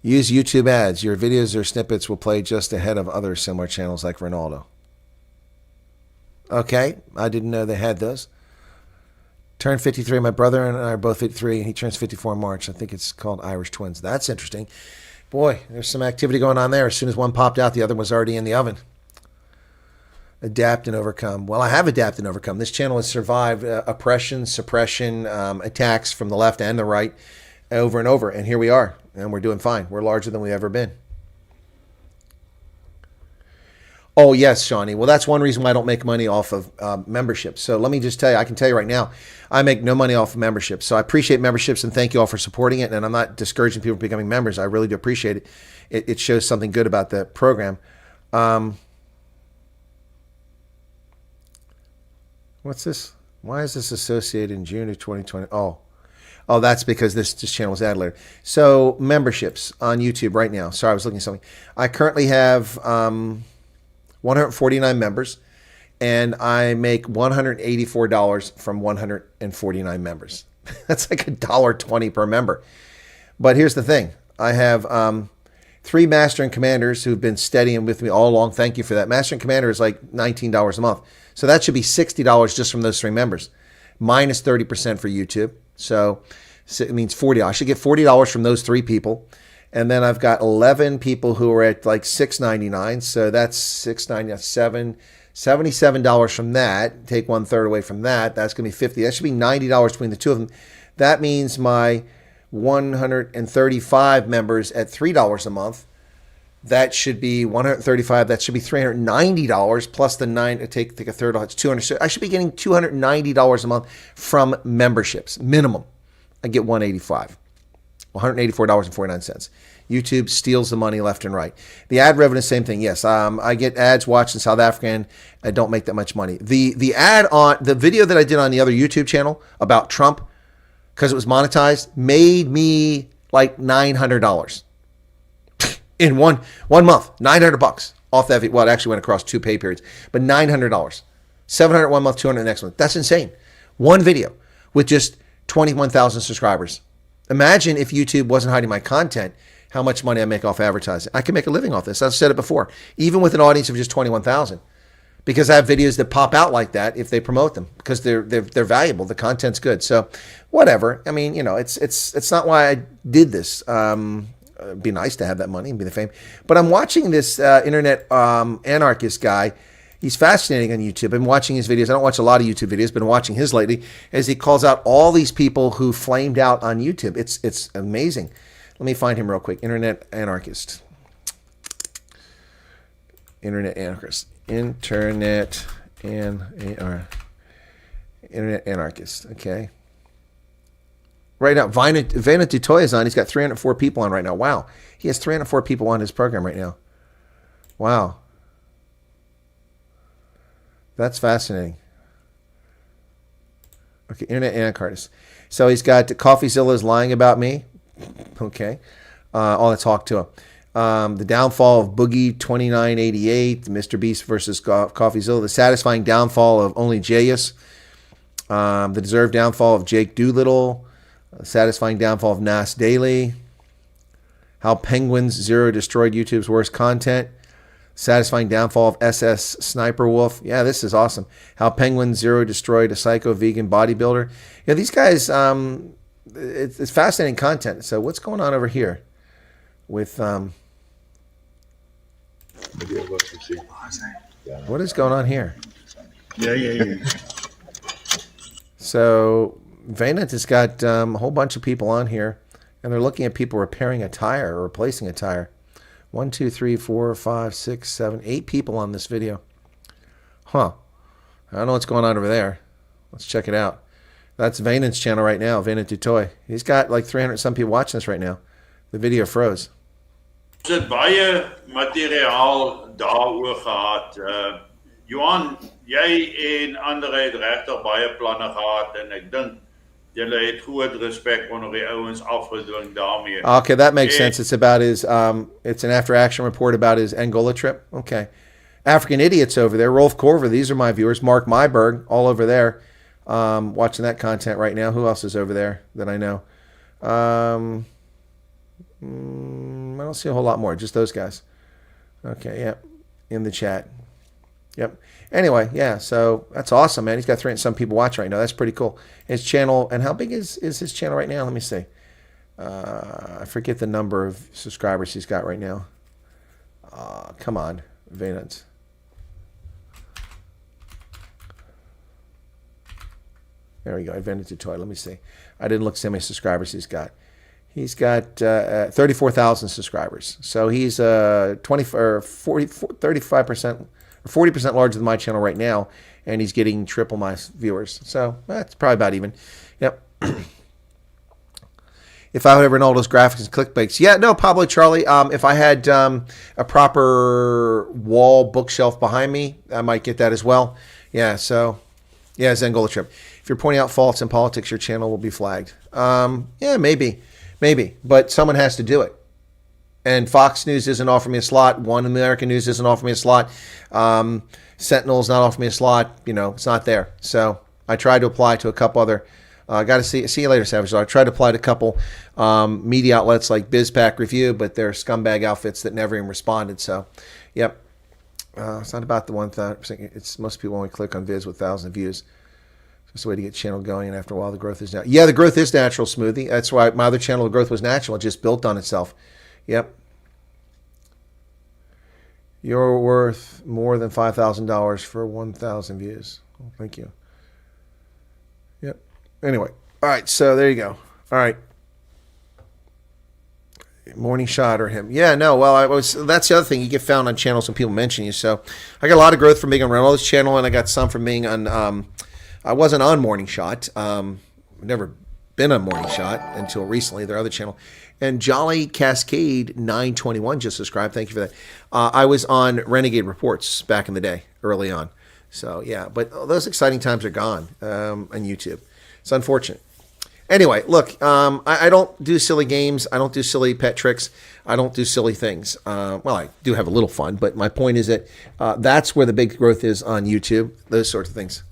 Use YouTube ads. Your videos or snippets will play just ahead of other similar channels like Ronaldo. Okay, I didn't know they had those. Turned 53. My brother and I are both 53. He turns 54 in March. I think it's called Irish Twins. That's interesting. Boy, there's some activity going on there. As soon as one popped out, the other was already in the oven. Adapt and overcome. Well, I have adapted and overcome. This channel has survived oppression, suppression, attacks from the left and the right over and over. And here we are. And we're doing fine. We're larger than we've ever been. Oh, yes, Shawnee. Well, that's one reason why I don't make money off of memberships. So let me just tell you, I can tell you right now, I make no money off of memberships. So I appreciate memberships and thank you all for supporting it. And I'm not discouraging people from becoming members. I really do appreciate it. It shows something good about the program. What's this? Why is this associated in June of 2020? Oh, that's because this channel was added later. So memberships on YouTube right now. Sorry, I was looking at something. I currently have 149 members, and I make $184 from 149 members. That's like $1.20 per member. But here's the thing. I have 3 Master and Commanders who've been steady and with me all along. Thank you for that. Master and Commander is like $19 a month. So that should be $60 just from those 3 members, minus 30% for YouTube. So it means $40. I should get $40 from those 3 people. And then I've got 11 people who are at like $6.99. So that's $6.97, $77 from that. Take 1/3 away from that. That's going to be $50. That should be $90 between the two of them. That means my 135 members at $3 a month. That should be 135. That should be $390 plus the 9. Take a third off. It's $200. So I should be getting $290 a month from memberships minimum. I get $185. $184.49. YouTube steals the money left and right. The ad revenue, same thing. Yes, I get ads watched in South Africa, and I don't make that much money. The ad on the video that I did on the other YouTube channel about Trump, because it was monetized, made me like $900 in one month. $900 off that. Well, it actually went across 2 pay periods, but $900, $700 one month, $200 the next month. That's insane. One video with just 21,000 subscribers. Imagine if YouTube wasn't hiding my content, how much money I make off advertising. I can make a living off this. I've said it before, even with an audience of just 21,000, because I have videos that pop out like that if they promote them, because they're valuable. The content's good. So whatever. I mean, it's not why I did this. It'd be nice to have that money and be the fame. But I'm watching this internet anarchist guy. He's fascinating on YouTube. I've been watching his videos. I don't watch a lot of YouTube videos, been watching his lately, as he calls out all these people who flamed out on YouTube. It's amazing. Let me find him real quick. Internet anarchist. Internet anarchist. Internet anarchist. Okay. Right now, Venant Dutoy is on. He's got 304 people on right now. Wow. He has 304 people on his program right now. Wow. That's fascinating. Okay, Internet Anarchist. So he's got CoffeeZilla is lying about me. Okay. All the talk to him. The downfall of Boogie 2988, Mr. Beast versus CoffeeZilla, the satisfying downfall of Only Jayus, the deserved downfall of Jake Doolittle, the satisfying downfall of Nas Daily, how Penguins Zero destroyed YouTube's worst content, satisfying downfall of SS Sniper Wolf. Yeah, this is awesome. How Penguins Zero destroyed a psycho vegan bodybuilder. Yeah, these guys, it's fascinating content. So what's going on over here with what is going on here? Yeah. So Venant has got a whole bunch of people on here, and they're looking at people repairing a tire or replacing a tire. 1, 2, 3, 4, 5, 6, 7, 8 people on this video. Huh. I don't know what's going on over there. Let's check it out. That's Venant's channel right now, Venant Dutoy. He's got like 300 some people watching this right now. The video froze. Ons het baie materiaal daaroor gehad. Johan, jy en ander het regtig baie planne gehad en ek dink julle het groot respek onder die ouens afgedwing daarmee. Okay, that makes sense. It's about his it's an after action report about his Angola trip. Okay. African Idiots over there, Rolf Corver, these are my viewers, Mark Myberg, all over there. Watching that content right now. Who else is over there that I know? I don't see a whole lot more, just those guys. Okay, yep, in the chat. Yep. Anyway, yeah, so that's awesome, man. He's got 300 some people watching right now. That's pretty cool. His channel, and how big is his channel right now? Let me see. I forget the number of subscribers he's got right now. Come on, Venant. There we go. I invented a toy. Let me see. I didn't look to see how many subscribers he's got. He's got 34,000 subscribers. So he's 35% or 40% larger than my channel right now, and he's getting triple my viewers. So that's probably about even. Yep. If I would ever know all those graphics and clickbaits. Yeah, no, Pablo Charlie. If I had a proper wall bookshelf behind me, I might get that as well. Yeah, so, yeah, Zengola trip. If you're pointing out faults in politics, your channel will be flagged. Yeah, maybe. But someone has to do it. And Fox News isn't offering me a slot. One American News isn't offering me a slot. Sentinel's not offering me a slot. You know, it's not there. So I tried to apply to a couple other. Got to see you later, Savage. I tried to apply to a couple media outlets like BizPack Review, but they're scumbag outfits that never even responded. So, yep. It's not about the 1,000%. It's most people only click on vids with 1,000 views. It's a way to get channel going, and after a while, the growth is natural. Yeah, the growth is natural, Smoothie. That's why my other channel, the growth was natural. It just built on itself. Yep. You're worth more than $5,000 for 1,000 views. Oh, thank you. Yep. Anyway. All right, so there you go. All right. Morning Shot or him. Yeah, no, well, that's the other thing. You get found on channels when people mention you. So I got a lot of growth from being on Reynolds' channel, and I got some from being on... I wasn't on Morning Shot. I've never been on Morning Shot until recently, their other channel. And Jolly Cascade 921 just subscribed. Thank you for that. I was on Renegade Reports back in the day, early on. So, yeah, but those exciting times are gone on YouTube. It's unfortunate. Anyway, look, I don't do silly games. I don't do silly pet tricks. I don't do silly things. Well, I do have a little fun, but my point is that that's where the big growth is on YouTube, those sorts of things.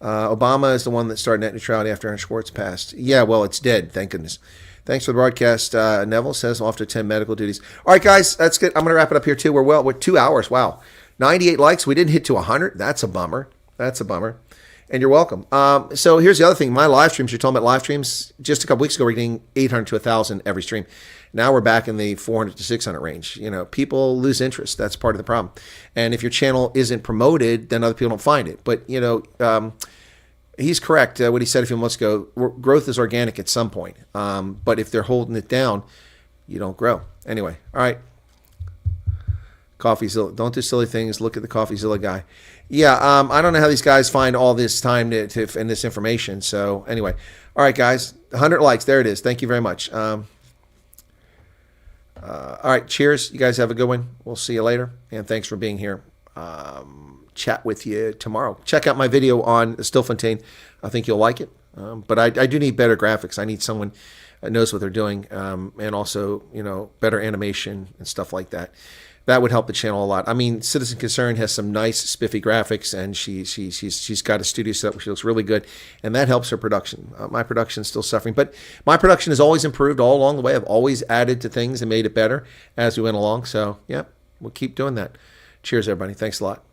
Obama is the one that started net neutrality after Aaron Schwartz passed. Yeah, well, it's dead, thank goodness. Thanks for the broadcast. Neville says off to 10 medical duties. All right, guys, that's good. I'm going to wrap it up here, too. We're 2 hours. Wow. 98 likes. We didn't hit to 100. That's a bummer. And you're welcome. So here's the other thing. My live streams, you're talking about live streams. Just a couple weeks ago, we we're getting 800 to 1,000 every stream. Now we're back in the 400 to 600 range. You know, people lose interest. That's part of the problem. And if your channel isn't promoted, then other people don't find it. But, you know, he's correct. What he said a few months ago, growth is organic at some point. But if they're holding it down, you don't grow. Anyway, all right. CoffeeZilla. Don't do silly things. Look at the CoffeeZilla guy. Yeah, I don't know how these guys find all this time to and this information. So anyway, all right, guys, 100 likes. There it is. Thank you very much. All right, cheers. You guys have a good one. We'll see you later, and thanks for being here. Chat with you tomorrow. Check out my video on Stilfontein. I think you'll like it. But I do need better graphics. I need someone that knows what they're doing, and also, better animation and stuff like that. That would help the channel a lot. I mean, Citizen Concern has some nice spiffy graphics, and she's got a studio set where she looks really good, and that helps her production. My production's still suffering, but my production has always improved all along the way. I've always added to things and made it better as we went along. So yeah, we'll keep doing that. Cheers, everybody. Thanks a lot.